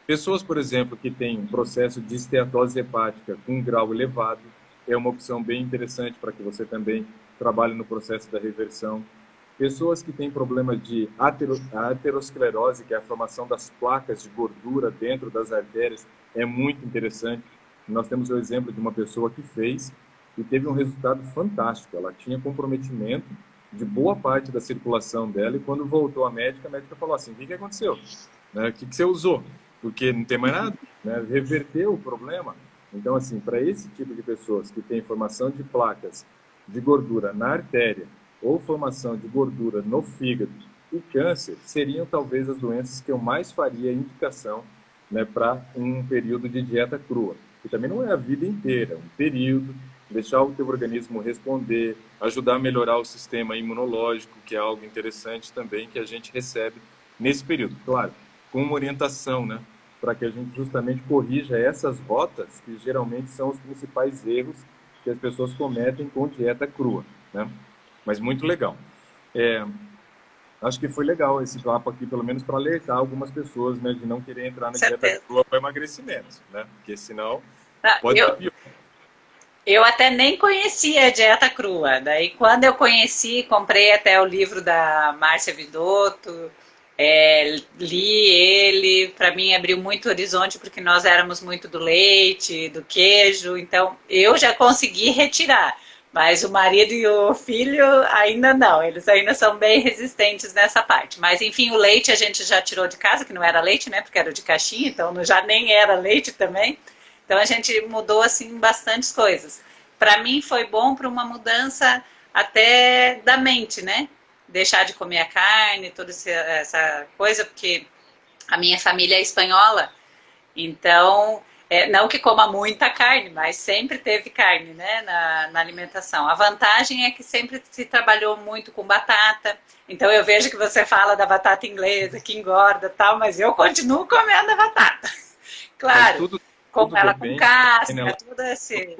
Pessoas, por exemplo, que têm um processo de esteatose hepática com um grau elevado, é uma opção bem interessante para que você também trabalhe no processo da reversão. Pessoas que têm problemas de aterosclerose, que é a formação das placas de gordura dentro das artérias, é muito interessante. Nós temos o exemplo de uma pessoa que fez e teve um resultado fantástico. Ela tinha comprometimento de boa parte da circulação dela e quando voltou à médica, a médica falou assim, o que aconteceu? O que você usou? Porque não tem mais nada, né? Reverteu o problema. Então, assim, para esse tipo de pessoas que tem formação de placas de gordura na artéria ou formação de gordura no fígado e câncer, seriam talvez as doenças que eu mais faria indicação, né, para um período de dieta crua. E também não é a vida inteira, é um período, deixar o teu organismo responder, ajudar a melhorar o sistema imunológico, que é algo interessante também que a gente recebe nesse período. Claro, com uma orientação, né? Para que a gente justamente corrija essas rotas que geralmente são os principais erros que as pessoas cometem com dieta crua, né? Mas muito legal. Acho que foi legal esse papo aqui, pelo menos para alertar algumas pessoas, né, de não querer entrar na dieta crua para emagrecimento, né? Porque senão pode ser pior. Eu até nem conhecia a dieta crua. Daí, quando eu conheci, comprei até o livro da Márcia Vidotto, li ele, para mim abriu muito horizonte porque nós éramos muito do leite, do queijo, então eu já consegui retirar, mas o marido e o filho ainda não, eles ainda são bem resistentes nessa parte. Mas enfim, o leite a gente já tirou de casa, que não era leite, né, porque era de caixinha, então já nem era leite também. Então a gente mudou assim bastantes coisas. Para mim foi bom para uma mudança até da mente, né? Deixar de comer a carne, toda essa coisa, porque a minha família é espanhola, então, não que coma muita carne, mas sempre teve carne, né, na alimentação. A vantagem é que sempre se trabalhou muito com batata, então eu vejo que você fala da batata inglesa, que engorda e tal, mas eu continuo comendo a batata. Claro, como ela com casca, tudo assim.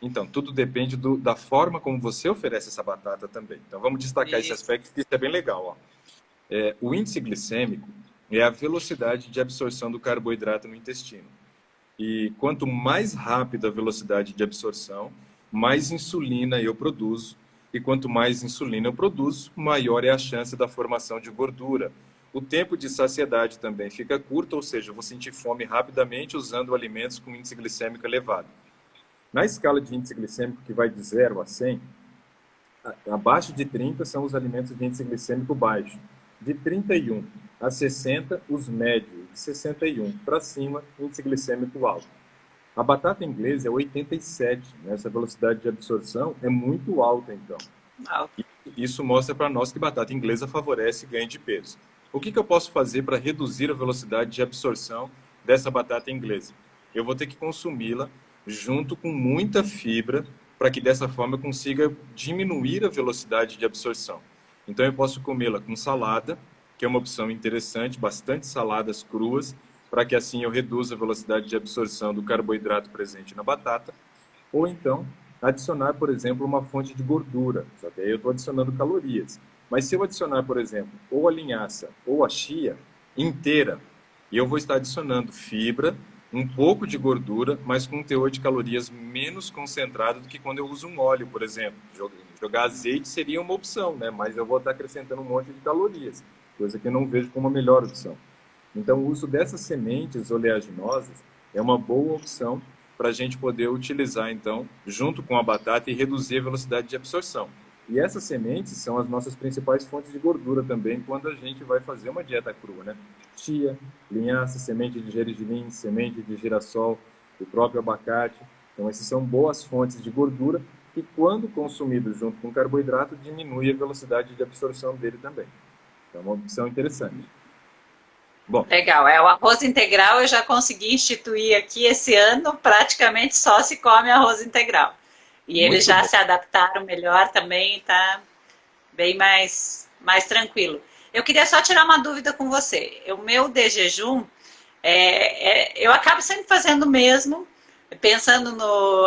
Então, tudo depende da forma como você oferece essa batata também. Então, vamos destacar esse aspecto, que isso é bem legal. Ó. O índice glicêmico é a velocidade de absorção do carboidrato no intestino. E quanto mais rápida a velocidade de absorção, mais insulina eu produzo. E quanto mais insulina eu produzo, maior é a chance da formação de gordura. O tempo de saciedade também fica curto, ou seja, eu vou sentir fome rapidamente usando alimentos com índice glicêmico elevado. Na escala de índice glicêmico, que vai de 0 a 100, abaixo de 30 são os alimentos de índice glicêmico baixo. De 31 a 60, os médios. De 61 para cima, índice glicêmico alto. A batata inglesa é 87, né? Essa velocidade de absorção é muito alta, então. Isso mostra para nós que batata inglesa favorece ganho de peso. O que eu posso fazer para reduzir a velocidade de absorção dessa batata inglesa? Eu vou ter que consumi-la junto com muita fibra para que dessa forma eu consiga diminuir a velocidade de absorção. Então eu posso comê-la com salada, que é uma opção interessante, bastante saladas cruas, para que assim eu reduza a velocidade de absorção do carboidrato presente na batata. Ou então adicionar, por exemplo, uma fonte de gordura, só que aí eu estou adicionando calorias. Mas se eu adicionar, por exemplo, ou a linhaça ou a chia inteira, e eu vou estar adicionando fibra, um pouco de gordura, mas com um teor de calorias menos concentrado do que quando eu uso um óleo, por exemplo. Jogar azeite seria uma opção, né? Mas eu vou estar acrescentando um monte de calorias, coisa que eu não vejo como a melhor opção. Então, o uso dessas sementes oleaginosas é uma boa opção para a gente poder utilizar, então, junto com a batata e reduzir a velocidade de absorção. E essas sementes são as nossas principais fontes de gordura também quando a gente vai fazer uma dieta crua, né? Chia, linhaça, semente de gergelim, semente de girassol, o próprio abacate. Então, essas são boas fontes de gordura que, quando consumidos junto com carboidrato, diminui a velocidade de absorção dele também. Então, é uma opção interessante. Bom. Legal, o arroz integral eu já consegui instituir aqui esse ano, praticamente só se come arroz integral. E eles já se adaptaram melhor também, tá bem mais tranquilo. Eu queria só tirar uma dúvida com você. O meu de jejum, eu acabo sempre fazendo o mesmo, pensando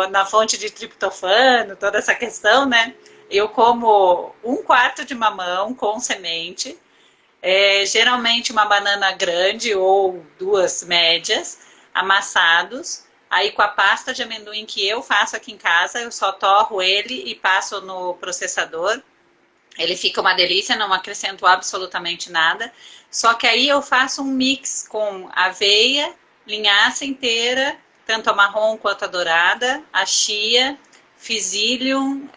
na fonte de triptofano, toda essa questão, né? Eu como 1/4 de mamão com semente, geralmente uma banana grande ou 2 médias, amassados. Aí com a pasta de amendoim que eu faço aqui em casa, eu só torro ele e passo no processador. Ele fica uma delícia, não acrescento absolutamente nada. Só que aí eu faço um mix com aveia, linhaça inteira, tanto a marrom quanto a dourada, a chia, psyllium,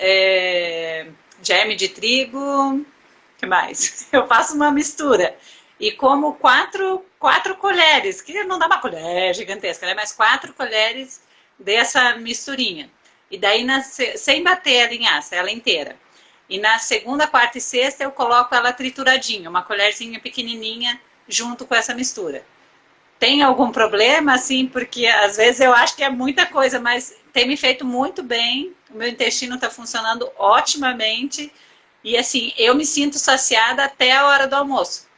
germe de trigo, que mais? Eu faço uma mistura. E como 4 colheres, que não dá uma colher gigantesca, né? Mas 4 colheres dessa misturinha. E daí, sem bater a linhaça, ela inteira. E na segunda, quarta e sexta eu coloco ela trituradinha, uma colherzinha pequenininha junto com essa mistura. Tem algum problema, assim, porque às vezes eu acho que é muita coisa, mas tem me feito muito bem, o meu intestino está funcionando otimamente e assim, eu me sinto saciada até a hora do almoço.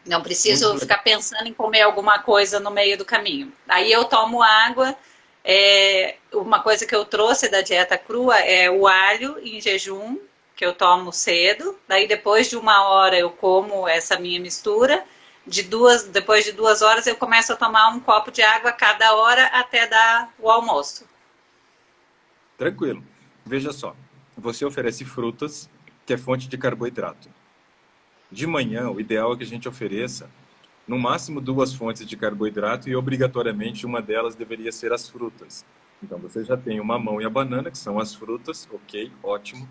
Não preciso ficar pensando em comer alguma coisa no meio do caminho. Aí eu tomo água. Uma coisa que eu trouxe da dieta crua é o alho em jejum, que eu tomo cedo. Daí depois de 1 hora eu como essa minha mistura. Depois de 2 horas eu começo a tomar um copo de água a cada hora até dar o almoço. Tranquilo. Veja só, você oferece frutas, que é fonte de carboidrato. De manhã, o ideal é que a gente ofereça, no máximo, 2 fontes de carboidrato e, obrigatoriamente, uma delas deveria ser as frutas. Então, você já tem o mamão e a banana, que são as frutas, ok, ótimo.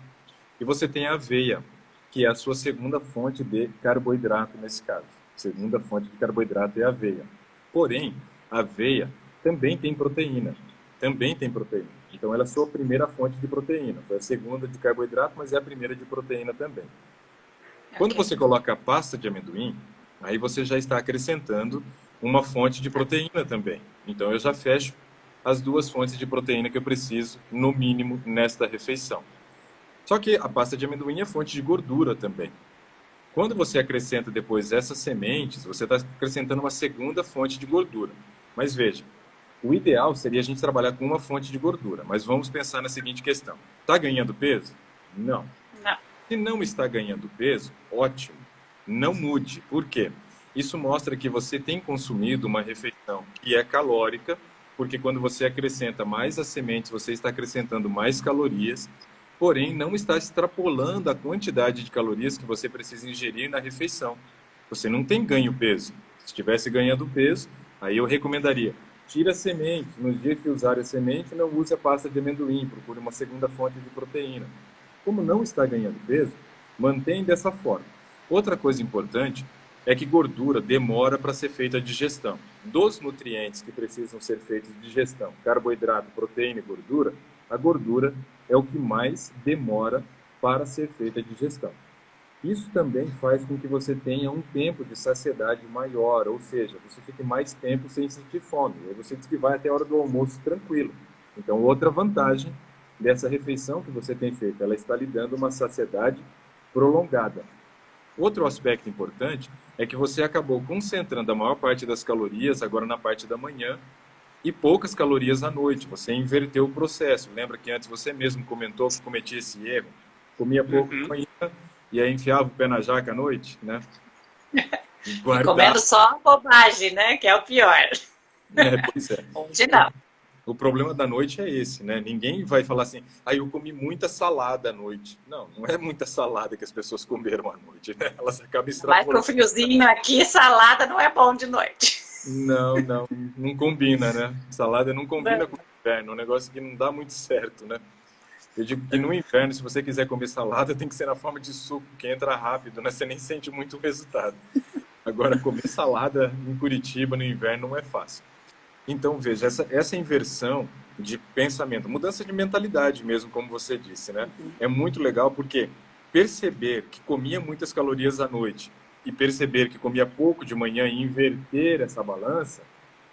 E você tem a aveia, que é a sua segunda fonte de carboidrato nesse caso. Segunda fonte de carboidrato é a aveia. Porém, a aveia também tem proteína. Então, ela é a sua primeira fonte de proteína. Foi a segunda de carboidrato, mas é a primeira de proteína também. Quando você coloca a pasta de amendoim, aí você já está acrescentando uma fonte de proteína também. Então, eu já fecho as 2 fontes de proteína que eu preciso, no mínimo, nesta refeição. Só que a pasta de amendoim é fonte de gordura também. Quando você acrescenta depois essas sementes, você está acrescentando uma segunda fonte de gordura. Mas veja, o ideal seria a gente trabalhar com uma fonte de gordura. Mas vamos pensar na seguinte questão. Está ganhando peso? Não. Se não está ganhando peso, ótimo. Não mude. Por quê? Isso mostra que você tem consumido uma refeição que é calórica, porque quando você acrescenta mais as sementes, você está acrescentando mais calorias, porém não está extrapolando a quantidade de calorias que você precisa ingerir na refeição. Você não tem ganho peso. Se estivesse ganhando peso, aí eu recomendaria, tire as sementes. Nos dias que usar a semente, não use a pasta de amendoim, procure uma segunda fonte de proteína. Como não está ganhando peso, mantém dessa forma. Outra coisa importante é que gordura demora para ser feita a digestão. Dos nutrientes que precisam ser feitos de digestão, carboidrato, proteína e gordura, a gordura é o que mais demora para ser feita a digestão. Isso também faz com que você tenha um tempo de saciedade maior, ou seja, você fique mais tempo sem sentir fome. Aí você diz que vai até a hora do almoço tranquilo. Então, outra vantagem dessa refeição que você tem feito, ela está lhe dando uma saciedade prolongada. Outro aspecto importante é que você acabou concentrando a maior parte das calorias agora na parte da manhã e poucas calorias à noite. Você inverteu o processo. Lembra que antes você mesmo comentou que cometia esse erro? Comia pouco de manhã e aí enfiava o pé na jaca à noite, né? E comendo só bobagem, né? Que é o pior. Pois é. Hoje não. O problema da noite é esse, né? Ninguém vai falar assim, eu comi muita salada à noite. Não, não é muita salada que as pessoas comeram à noite, né? Elas acabam extrapolando. Mas pro friozinho aqui, salada não é bom de noite. Não combina, né? Salada não combina com o inverno, é um negócio que não dá muito certo, né? Eu digo que no inverno, se você quiser comer salada, tem que ser na forma de suco, que entra rápido, né? Você nem sente muito o resultado. Agora, comer salada em Curitiba no inverno não é fácil. Então, veja, essa inversão de pensamento, mudança de mentalidade mesmo, como você disse, né? É muito legal porque perceber que comia muitas calorias à noite e perceber que comia pouco de manhã e inverter essa balança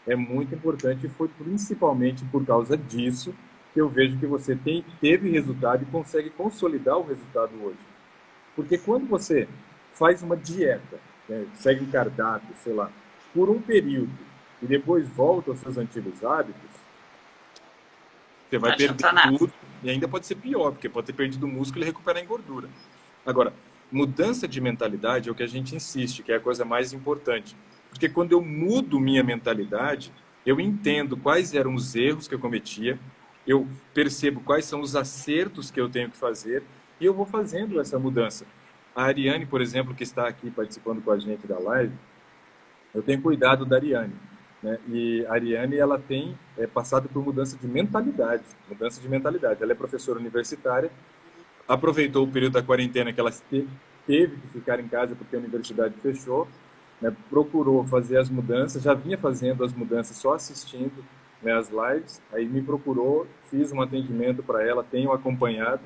é muito importante e foi principalmente por causa disso que eu vejo que você teve resultado e consegue consolidar o resultado hoje. Porque quando você faz uma dieta, né, segue um cardápio, sei lá, por um período, e depois volta aos seus antigos hábitos, você vai perder tudo, e ainda pode ser pior, porque pode ter perdido músculo e recuperar em gordura. Agora, mudança de mentalidade é o que a gente insiste, que é a coisa mais importante. Porque quando eu mudo minha mentalidade, eu entendo quais eram os erros que eu cometia, eu percebo quais são os acertos que eu tenho que fazer, e eu vou fazendo essa mudança. A Ariane, por exemplo, que está aqui participando com a gente da live, eu tenho cuidado da Ariane. Né? E a Ariane, ela tem passado por mudança de mentalidade. Ela é professora universitária, aproveitou o período da quarentena que ela teve que ficar em casa porque a universidade fechou, né? Procurou fazer as mudanças, já vinha fazendo as mudanças só assistindo, né, as lives, aí me procurou, fiz um atendimento para ela, tenho acompanhado,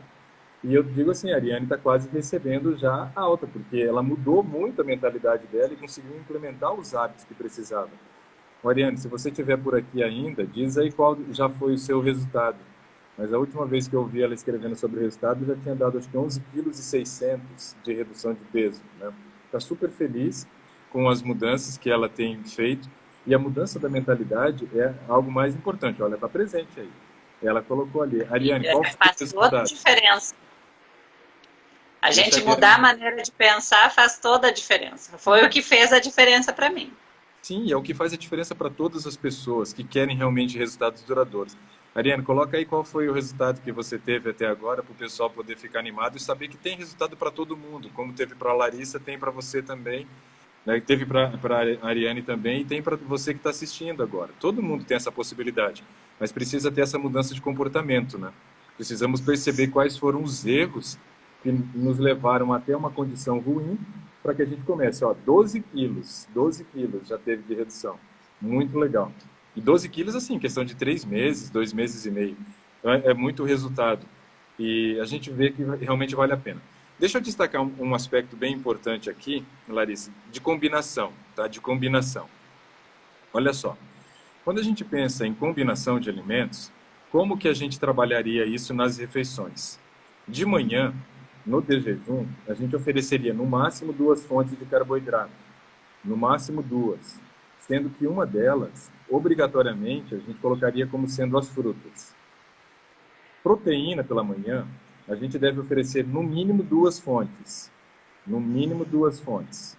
e eu digo assim, a Ariane está quase recebendo já alta, porque ela mudou muito a mentalidade dela e conseguiu implementar os hábitos que precisava. Ariane, se você estiver por aqui ainda, diz aí qual já foi o seu resultado. Mas a última vez que eu vi ela escrevendo sobre o resultado, já tinha dado acho que 11,6 kg de redução de peso. Né? Está super feliz com as mudanças que ela tem feito. E a mudança da mentalidade é algo mais importante. Olha, está presente aí. Ela colocou ali. Ariane, qual foi o resultado? Faz toda a diferença. A gente mudar a maneira de pensar faz toda a diferença. Foi o que fez a diferença para mim. Sim, é o que faz a diferença para todas as pessoas que querem realmente resultados duradouros. Ariane, coloca aí qual foi o resultado que você teve até agora para o pessoal poder ficar animado e saber que tem resultado para todo mundo. Como teve para a Larissa, tem para você também. Né? Teve para a Ariane também e tem para você que está assistindo agora. Todo mundo tem essa possibilidade, mas precisa ter essa mudança de comportamento. Né? Precisamos perceber quais foram os erros que nos levaram até uma condição ruim para que a gente comece. 12 quilos já teve de redução. Muito legal. E 12 quilos, assim, questão de 3 meses, 2 meses e meio. Então, é muito resultado. E a gente vê que realmente vale a pena. Deixa eu destacar um aspecto bem importante aqui, Larissa, de combinação, tá? De combinação. Olha só. Quando a gente pensa em combinação de alimentos, como que a gente trabalharia isso nas refeições? De manhã, no de jejum, a gente ofereceria no máximo 2 fontes de carboidrato. No máximo 2. Sendo que uma delas, obrigatoriamente, a gente colocaria como sendo as frutas. Proteína pela manhã, a gente deve oferecer no mínimo 2 fontes. No mínimo 2 fontes.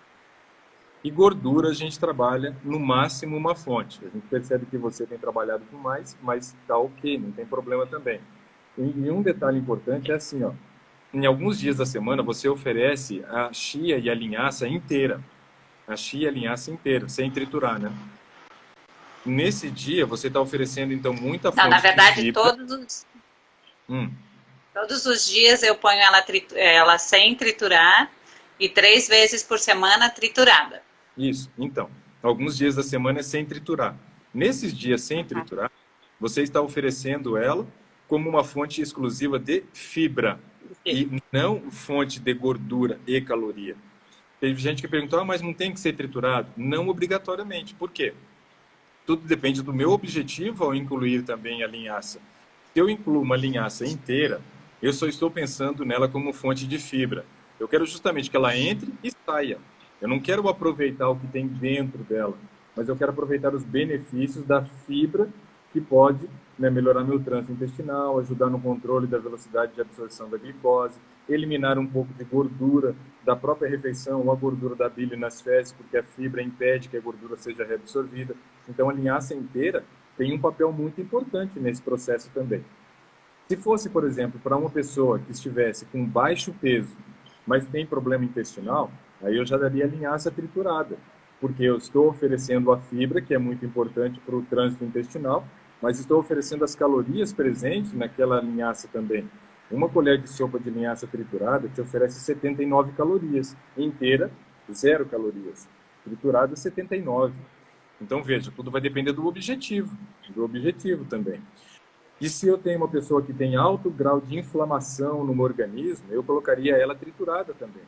E gordura a gente trabalha no máximo 1 fonte. A gente percebe que você tem trabalhado com mais, mas está ok, não tem problema também. E um detalhe importante é assim, em alguns dias da semana você oferece a chia e a linhaça inteira. A chia e a linhaça inteira, sem triturar, né? Nesse dia você está oferecendo então muita fonte. Não, na verdade, de todos os dias eu ponho ela sem triturar e 3 vezes por semana triturada. Isso, então. Alguns dias da semana é sem triturar. Nesses dias sem triturar, você está oferecendo ela como uma fonte exclusiva de fibra. e não fonte de gordura e caloria. Teve gente que perguntou, mas não tem que ser triturado? Não obrigatoriamente. Por quê? Tudo depende do meu objetivo ao incluir também a linhaça. Se eu incluo uma linhaça inteira, eu só estou pensando nela como fonte de fibra. Eu quero justamente que ela entre e saia. Eu não quero aproveitar o que tem dentro dela, mas eu quero aproveitar os benefícios da fibra que pode, né, melhorar meu trânsito intestinal, ajudar no controle da velocidade de absorção da glicose, eliminar um pouco de gordura da própria refeição ou a gordura da bile nas fezes, porque a fibra impede que a gordura seja reabsorvida. Então, a linhaça inteira tem um papel muito importante nesse processo também. Se fosse, por exemplo, para uma pessoa que estivesse com baixo peso, mas tem problema intestinal, aí eu já daria a linhaça triturada, porque eu estou oferecendo a fibra, que é muito importante para o trânsito intestinal, mas estou oferecendo as calorias presentes naquela linhaça também. Uma colher de sopa de linhaça triturada te oferece 79 calorias, inteira, 0 calorias, triturada, 79. Então, veja, tudo vai depender do objetivo também. E se eu tenho uma pessoa que tem alto grau de inflamação no meu organismo, eu colocaria ela triturada também,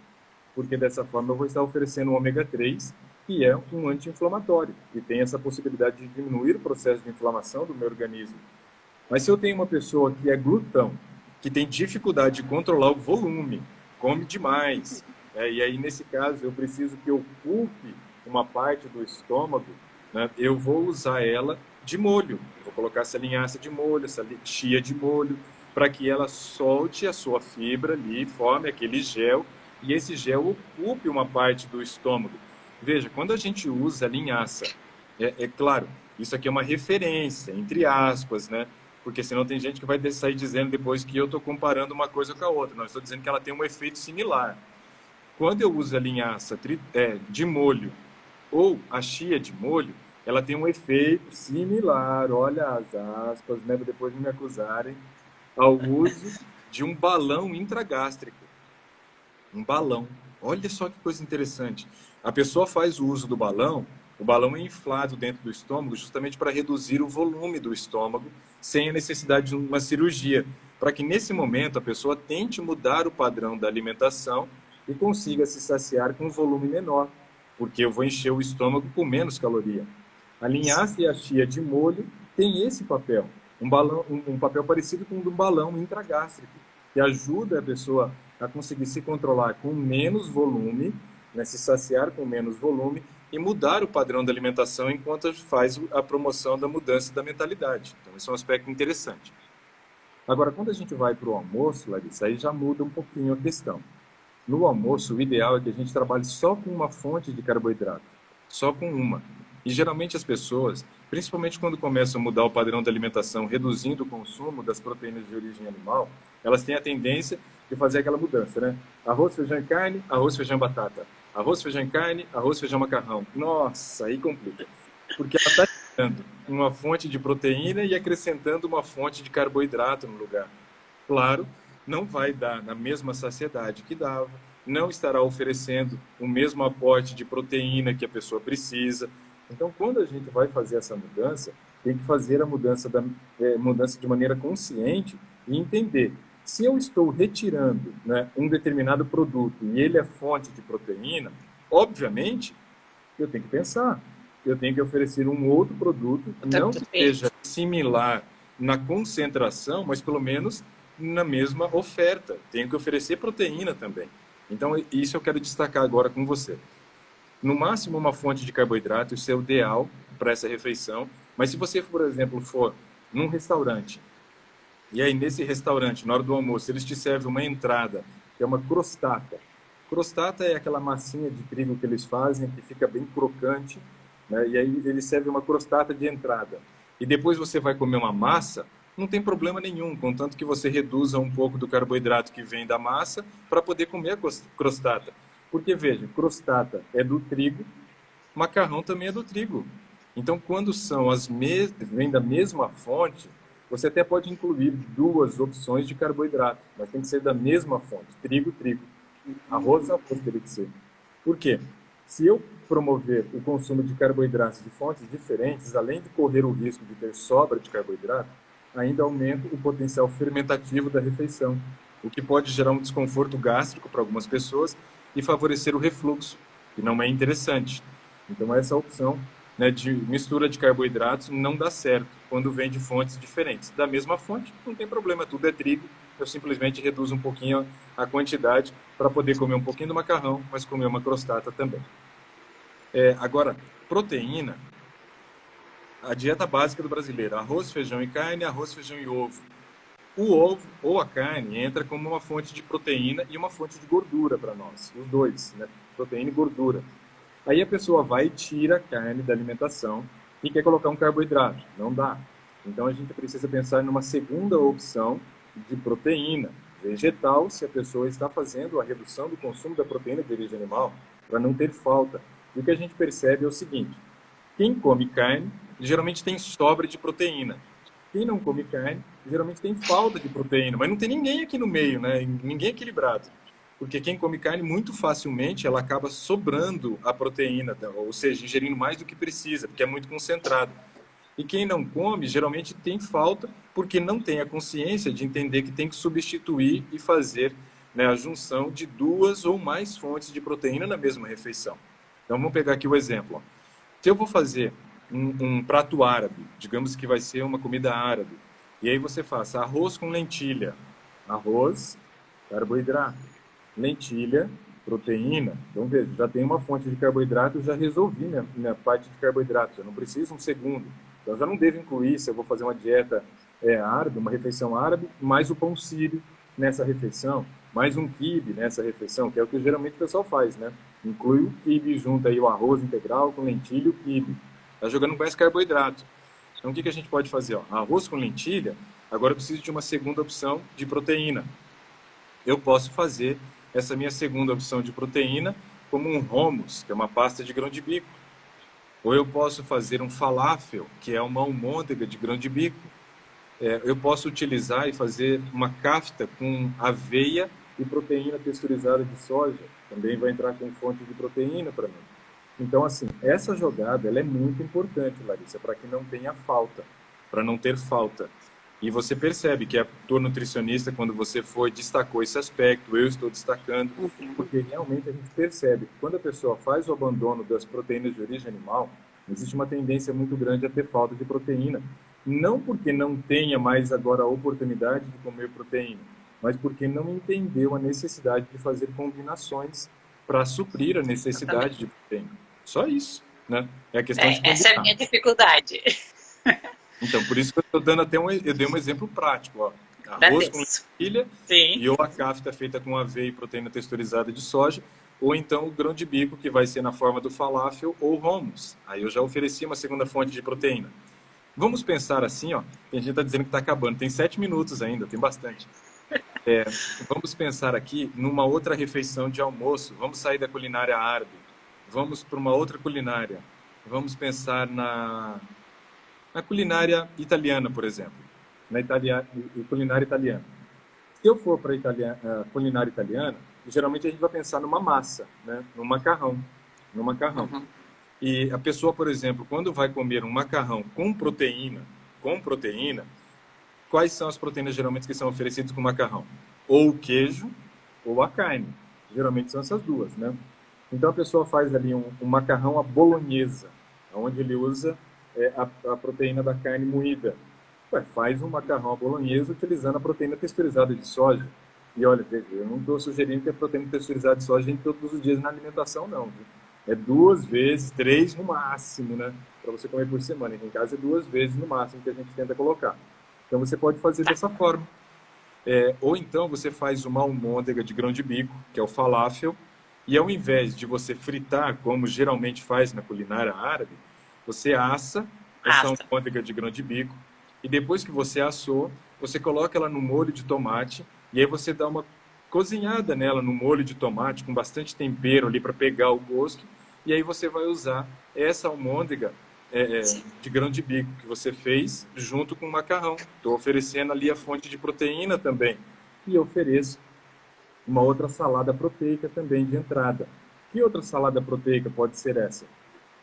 porque dessa forma eu vou estar oferecendo um ômega 3, que é um anti-inflamatório, que tem essa possibilidade de diminuir o processo de inflamação do meu organismo. Mas se eu tenho uma pessoa que é glutão, que tem dificuldade de controlar o volume, come demais, e aí nesse caso eu preciso que ocupe uma parte do estômago, né, eu vou usar ela de molho. Vou colocar essa linhaça de molho, essa chia de molho, para que ela solte a sua fibra ali, forme aquele gel, e esse gel ocupe uma parte do estômago. Veja, quando a gente usa a linhaça, é claro, isso aqui é uma referência, entre aspas, né? Porque senão tem gente que vai sair dizendo depois que eu estou comparando uma coisa com a outra. Não, eu estou dizendo que ela tem um efeito similar. Quando eu uso a linhaça de molho ou a chia de molho, ela tem um efeito similar, olha as aspas, né, depois de me acusarem, ao uso de um balão intragástrico. Um balão. Olha só que coisa interessante. A pessoa faz o uso do balão, o balão é inflado dentro do estômago justamente para reduzir o volume do estômago, sem a necessidade de uma cirurgia, para que nesse momento a pessoa tente mudar o padrão da alimentação e consiga se saciar com um volume menor, porque eu vou encher o estômago com menos caloria. A linhaça e a chia de molho têm esse papel, um papel parecido com o do balão intragástrico, que ajuda a pessoa a conseguir se controlar com menos volume, né, se saciar com menos volume e mudar o padrão da alimentação enquanto faz a promoção da mudança da mentalidade. Então, esse é um aspecto interessante. Agora, quando a gente vai para o almoço, Larissa, aí já muda um pouquinho a questão. No almoço, o ideal é que a gente trabalhe só com uma fonte de carboidrato, só com uma. E geralmente as pessoas, principalmente quando começam a mudar o padrão da alimentação, reduzindo o consumo das proteínas de origem animal, elas têm a tendência de fazer aquela mudança, né? Arroz, feijão e carne, arroz, feijão e batata. Arroz, feijão e carne, arroz, feijão e macarrão. Nossa, aí complica. Porque ela está tirando uma fonte de proteína e acrescentando uma fonte de carboidrato no lugar. Claro, não vai dar na mesma saciedade que dava, não estará oferecendo o mesmo aporte de proteína que a pessoa precisa. Então, quando a gente vai fazer essa mudança, tem que fazer a mudança de maneira consciente e entender. Se eu estou retirando, né, um determinado produto e ele é fonte de proteína, obviamente, eu tenho que pensar. Eu tenho que oferecer um outro produto, não que seja similar na concentração, mas pelo menos na mesma oferta. Tenho que oferecer proteína também. Então, isso eu quero destacar agora com você. No máximo, uma fonte de carboidrato, isso é o ideal para essa refeição. Mas se você, por exemplo, for num restaurante, e aí nesse restaurante, na hora do almoço, eles te servem uma entrada, que é uma crostata. Crostata é aquela massinha de trigo que eles fazem, que fica bem crocante, né? E aí eles servem uma crostata de entrada. E depois você vai comer uma massa, não tem problema nenhum, contanto que você reduza um pouco do carboidrato que vem da massa para poder comer a crostata. Porque, veja, crostata é do trigo, macarrão também é do trigo. Então, quando são vêm da mesma fonte, você até pode incluir duas opções de carboidrato, mas tem que ser da mesma fonte, trigo, trigo. Arroz, arroz teria que ser. Por quê? Se eu promover o consumo de carboidratos de fontes diferentes, além de correr o risco de ter sobra de carboidrato, ainda aumento o potencial fermentativo da refeição. o que pode gerar um desconforto gástrico para algumas pessoas e favorecer o refluxo, que não é interessante. Então, essa opção, né, de mistura de carboidratos não dá certo quando vem de fontes diferentes. Da mesma fonte, não tem problema, tudo é trigo, eu simplesmente reduzo um pouquinho a quantidade para poder comer um pouquinho do macarrão, mas comer uma crostata também. Agora, proteína, a dieta básica do brasileiro, arroz, feijão e carne, arroz, feijão e ovo. O ovo ou a carne entra como uma fonte de proteína e uma fonte de gordura para nós, os dois, né? Proteína e gordura. Aí a pessoa vai e tira a carne da alimentação e quer colocar um carboidrato. Não dá. Então a gente precisa pensar numa segunda opção de proteína vegetal, se a pessoa está fazendo a redução do consumo da proteína de origem animal, para não ter falta. E o que a gente percebe é o seguinte: quem come carne geralmente tem sobra de proteína. Quem não come carne geralmente tem falta de proteína, mas não tem ninguém aqui no meio, né? Ninguém equilibrado. Porque quem come carne, muito facilmente, ela acaba sobrando a proteína, ou seja, ingerindo mais do que precisa, porque é muito concentrado. E quem não come, geralmente tem falta, porque não tem a consciência de entender que tem que substituir e fazer, né, a junção de duas ou mais fontes de proteína na mesma refeição. Então, vamos pegar aqui o exemplo. Ó. Se eu vou fazer um prato árabe, digamos que vai ser uma comida árabe, e aí você faça arroz com lentilha, arroz, carboidrato, lentilha, proteína. Então, veja, já tem uma fonte de carboidrato, já resolvi minha parte de carboidratos, eu não preciso um segundo. Então, eu já não devo incluir, se eu vou fazer uma dieta árabe, uma refeição árabe, mais o pão sírio nessa refeição, mais um quibe nessa refeição, que é o que geralmente o pessoal faz, né? Inclui o quibe junto aí, o arroz integral com lentilha e o quibe. Está jogando mais carboidrato. Então, o que a gente pode fazer? Ó, arroz com lentilha, agora eu preciso de uma segunda opção de proteína. Eu posso fazer essa minha segunda opção de proteína como um hummus, que é uma pasta de grão de bico. Ou eu posso fazer um falafel, que é uma almôndega de grão de bico. Eu posso utilizar e fazer uma kafta com aveia e proteína texturizada de soja. Também vai entrar com fonte de proteína para mim. Então, assim, essa jogada ela é muito importante, Larissa, para que não tenha falta, para não ter falta. E você percebe que a tua nutricionista, quando você foi, destacou esse aspecto, eu estou destacando, porque realmente a gente percebe que quando a pessoa faz o abandono das proteínas de origem animal, existe uma tendência muito grande a ter falta de proteína. Não porque não tenha mais agora a oportunidade de comer proteína, mas porque não entendeu a necessidade de fazer combinações para suprir a necessidade de proteína. Só isso, né? É a questão de combinar. Essa é a minha dificuldade. Então, por isso que eu estou dando até eu dei um exemplo prático, ó. Arroz com lentilha e ou a kafta feita com aveia e proteína texturizada de soja, ou então o grão de bico, que vai ser na forma do falafel ou hummus. Aí eu já ofereci uma segunda fonte de proteína. Vamos pensar assim, ó. Tem gente que está dizendo que está acabando. Tem 7 minutos ainda, tem bastante. Vamos pensar aqui numa outra refeição de almoço. Vamos sair da culinária árabe. Vamos para uma outra culinária. Vamos pensar na culinária italiana, por exemplo. Na culinária italiana. Se eu for para a culinária italiana, geralmente a gente vai pensar numa massa, né? No macarrão. E a pessoa, por exemplo, quando vai comer um macarrão com proteína, quais são as proteínas geralmente que são oferecidas com macarrão? Ou o queijo ou a carne. Geralmente são essas duas, né? Então a pessoa faz ali um macarrão à bolonhesa, onde ele usa a proteína da carne moída. Faz um macarrão à bolonhesa utilizando a proteína texturizada de soja. E olha, eu não estou sugerindo que a proteína texturizada de soja entre todos os dias na alimentação, não. Viu? É 2 vezes, 3 no máximo, né? Para você comer por semana. Aqui em casa é 2 vezes no máximo que a gente tenta colocar. Então você pode fazer dessa forma. Ou então você faz uma almôndega de grão de bico, que é o falafel, e ao invés de você fritar, como geralmente faz na culinária árabe, você assa essa almôndega de grão de bico, e depois que você assou, você coloca ela no molho de tomate, e aí você dá uma cozinhada nela no molho de tomate, com bastante tempero ali para pegar o gosto, e aí você vai usar essa almôndega de grão de bico que você fez junto com o macarrão. Estou oferecendo ali a fonte de proteína também. E ofereço uma outra salada proteica também de entrada. Que outra salada proteica pode ser essa?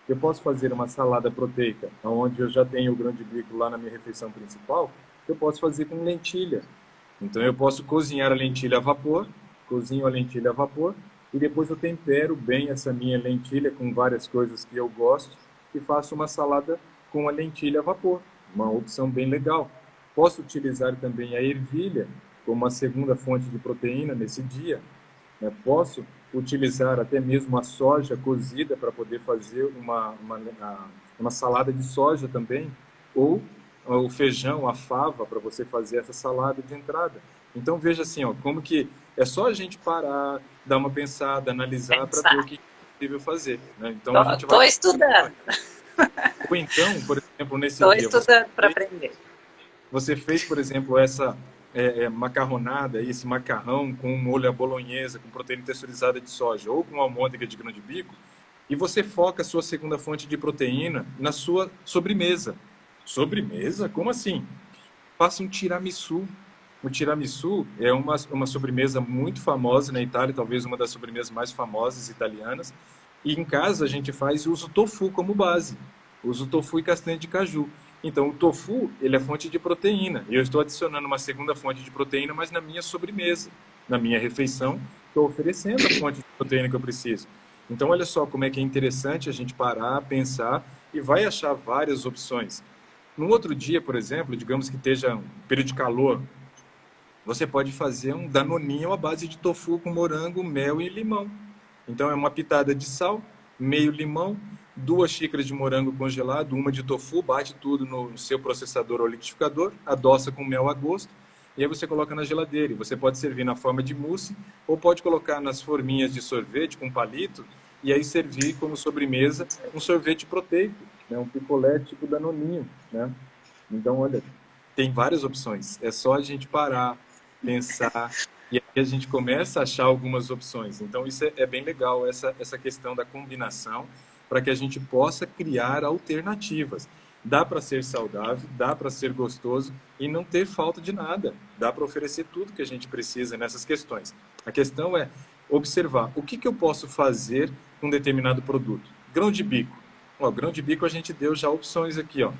Eu posso fazer uma salada proteica, onde eu já tenho o grão de bico lá na minha refeição principal, eu posso fazer com lentilha. Então eu posso cozinhar a lentilha a vapor, cozinho a lentilha a vapor, e depois eu tempero bem essa minha lentilha com várias coisas que eu gosto e faço uma salada com a lentilha a vapor, uma opção bem legal. Posso utilizar também a ervilha como uma segunda fonte de proteína nesse dia, né? Posso utilizar até mesmo a soja cozida para poder fazer uma salada de soja também, ou o feijão, a fava, para você fazer essa salada de entrada. Então veja assim, ó, como que é só a gente parar, dar uma pensada, analisar para ver o que é possível fazer, né? Então a gente vai... Estou estudando. Ou então, por exemplo, nesse Estou dia... estudando para aprender. Você fez, por exemplo, essa macarronada, esse macarrão com molho à bolonhesa, com proteína texturizada de soja, ou com almôndega de grão de bico, e você foca a sua segunda fonte de proteína na sua sobremesa. Sobremesa? Como assim? Faça um tiramisu. O tiramisu é uma sobremesa muito famosa na Itália, talvez uma das sobremesas mais famosas italianas. E em casa a gente faz e usa o tofu como base. Usa o tofu e castanha de caju. Então o tofu, ele é fonte de proteína. E eu estou adicionando uma segunda fonte de proteína, mas na minha sobremesa, na minha refeição, estou oferecendo a fonte de proteína que eu preciso. Então olha só como é que é interessante a gente parar, pensar e vai achar várias opções. Num outro dia, por exemplo, digamos que esteja um período de calor, você pode fazer um danoninho à base de tofu com morango, mel e limão. Então é uma pitada de sal, meio limão, 2 xícaras de morango congelado, 1 de tofu, bate tudo no seu processador ou liquidificador, adoça com mel a gosto, e aí você coloca na geladeira. E você pode servir na forma de mousse, ou pode colocar nas forminhas de sorvete com palito, e aí servir como sobremesa um sorvete proteico, né? Um picolé tipo danoninho, né? Então, olha, tem várias opções. É só a gente parar, pensar, e aí a gente começa a achar algumas opções. Então, isso é bem legal, essa questão da combinação, para que a gente possa criar alternativas. Dá para ser saudável, dá para ser gostoso e não ter falta de nada. Dá para oferecer tudo que a gente precisa nessas questões. A questão é observar o que eu posso fazer com um determinado produto. Grão de bico. Ó, grão de bico a gente deu já opções aqui, ó.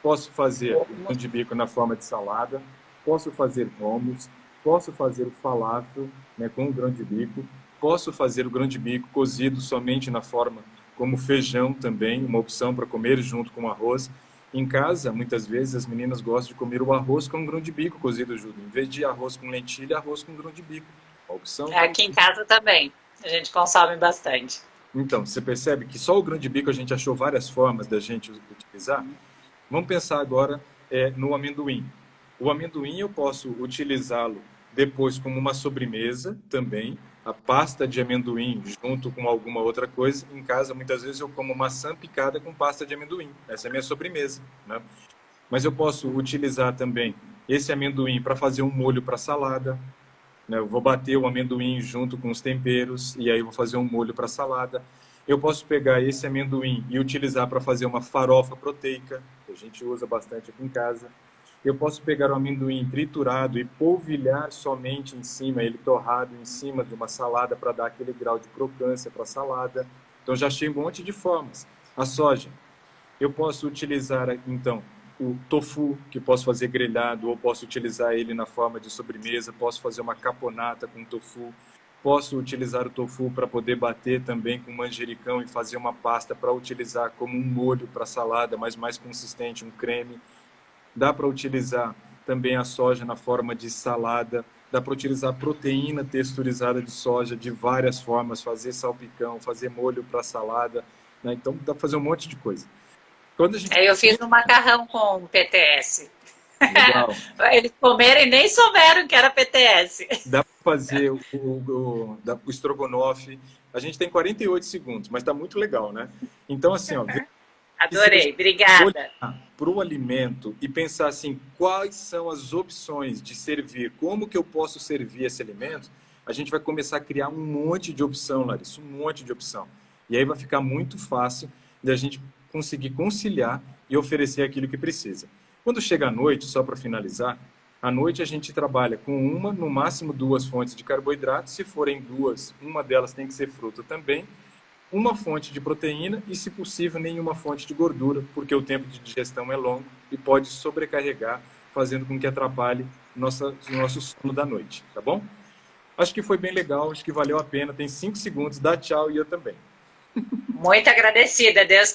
Posso fazer o grão de bico na forma de salada, posso fazer hummus, posso fazer o falafel, né, com o grão de bico, posso fazer o grão de bico cozido somente na forma como feijão também, uma opção para comer junto com arroz. Em casa, muitas vezes, as meninas gostam de comer o arroz com grão de bico cozido junto. Em vez de arroz com lentilha, arroz com grão de bico. A opção Aqui em casa também. A gente consome bastante. Então, você percebe que só o grão de bico a gente achou várias formas da gente utilizar? Vamos pensar agora no amendoim. O amendoim eu posso utilizá-lo depois como uma sobremesa também, a pasta de amendoim junto com alguma outra coisa. Em casa, muitas vezes, eu como maçã picada com pasta de amendoim. Essa é a minha sobremesa, né? Mas eu posso utilizar também esse amendoim para fazer um molho para salada, né? Eu vou bater o amendoim junto com os temperos e aí eu vou fazer um molho para salada. Eu posso pegar esse amendoim e utilizar para fazer uma farofa proteica, que a gente usa bastante aqui em casa. Eu posso pegar o amendoim triturado e polvilhar somente em cima, ele torrado em cima de uma salada para dar aquele grau de crocância para a salada. Então já achei um monte de formas. A soja. Eu posso utilizar, então, o tofu, que posso fazer grelhado, ou posso utilizar ele na forma de sobremesa, posso fazer uma caponata com tofu, posso utilizar o tofu para poder bater também com manjericão e fazer uma pasta para utilizar como um molho para salada, mas mais consistente, um creme. Dá para utilizar também a soja na forma de salada, dá para utilizar proteína texturizada de soja de várias formas, fazer salpicão, fazer molho para salada, né? Então dá para fazer um monte de coisa. Quando a gente... Eu fiz um macarrão com PTS. Legal. Eles comeram e nem souberam que era PTS. Dá para fazer o estrogonofe. A gente tem 48 segundos, mas está muito legal, né? Então, assim, ó, adorei, obrigada. Para o alimento e pensar assim, quais são as opções de servir, como que eu posso servir esse alimento, a gente vai começar a criar um monte de opção, Larissa, um monte de opção. E aí vai ficar muito fácil de a gente conseguir conciliar e oferecer aquilo que precisa. Quando chega a noite, só para finalizar, à noite a gente trabalha com uma, no máximo 2 fontes de carboidrato. Se forem 2, uma delas tem que ser fruta também, uma fonte de proteína e, se possível, nenhuma fonte de gordura, porque o tempo de digestão é longo e pode sobrecarregar fazendo com que atrapalhe o nosso sono da noite, tá bom? Acho que foi bem legal, acho que valeu a pena. Tem 5 segundos, dá tchau e eu também. Muito agradecida, Deus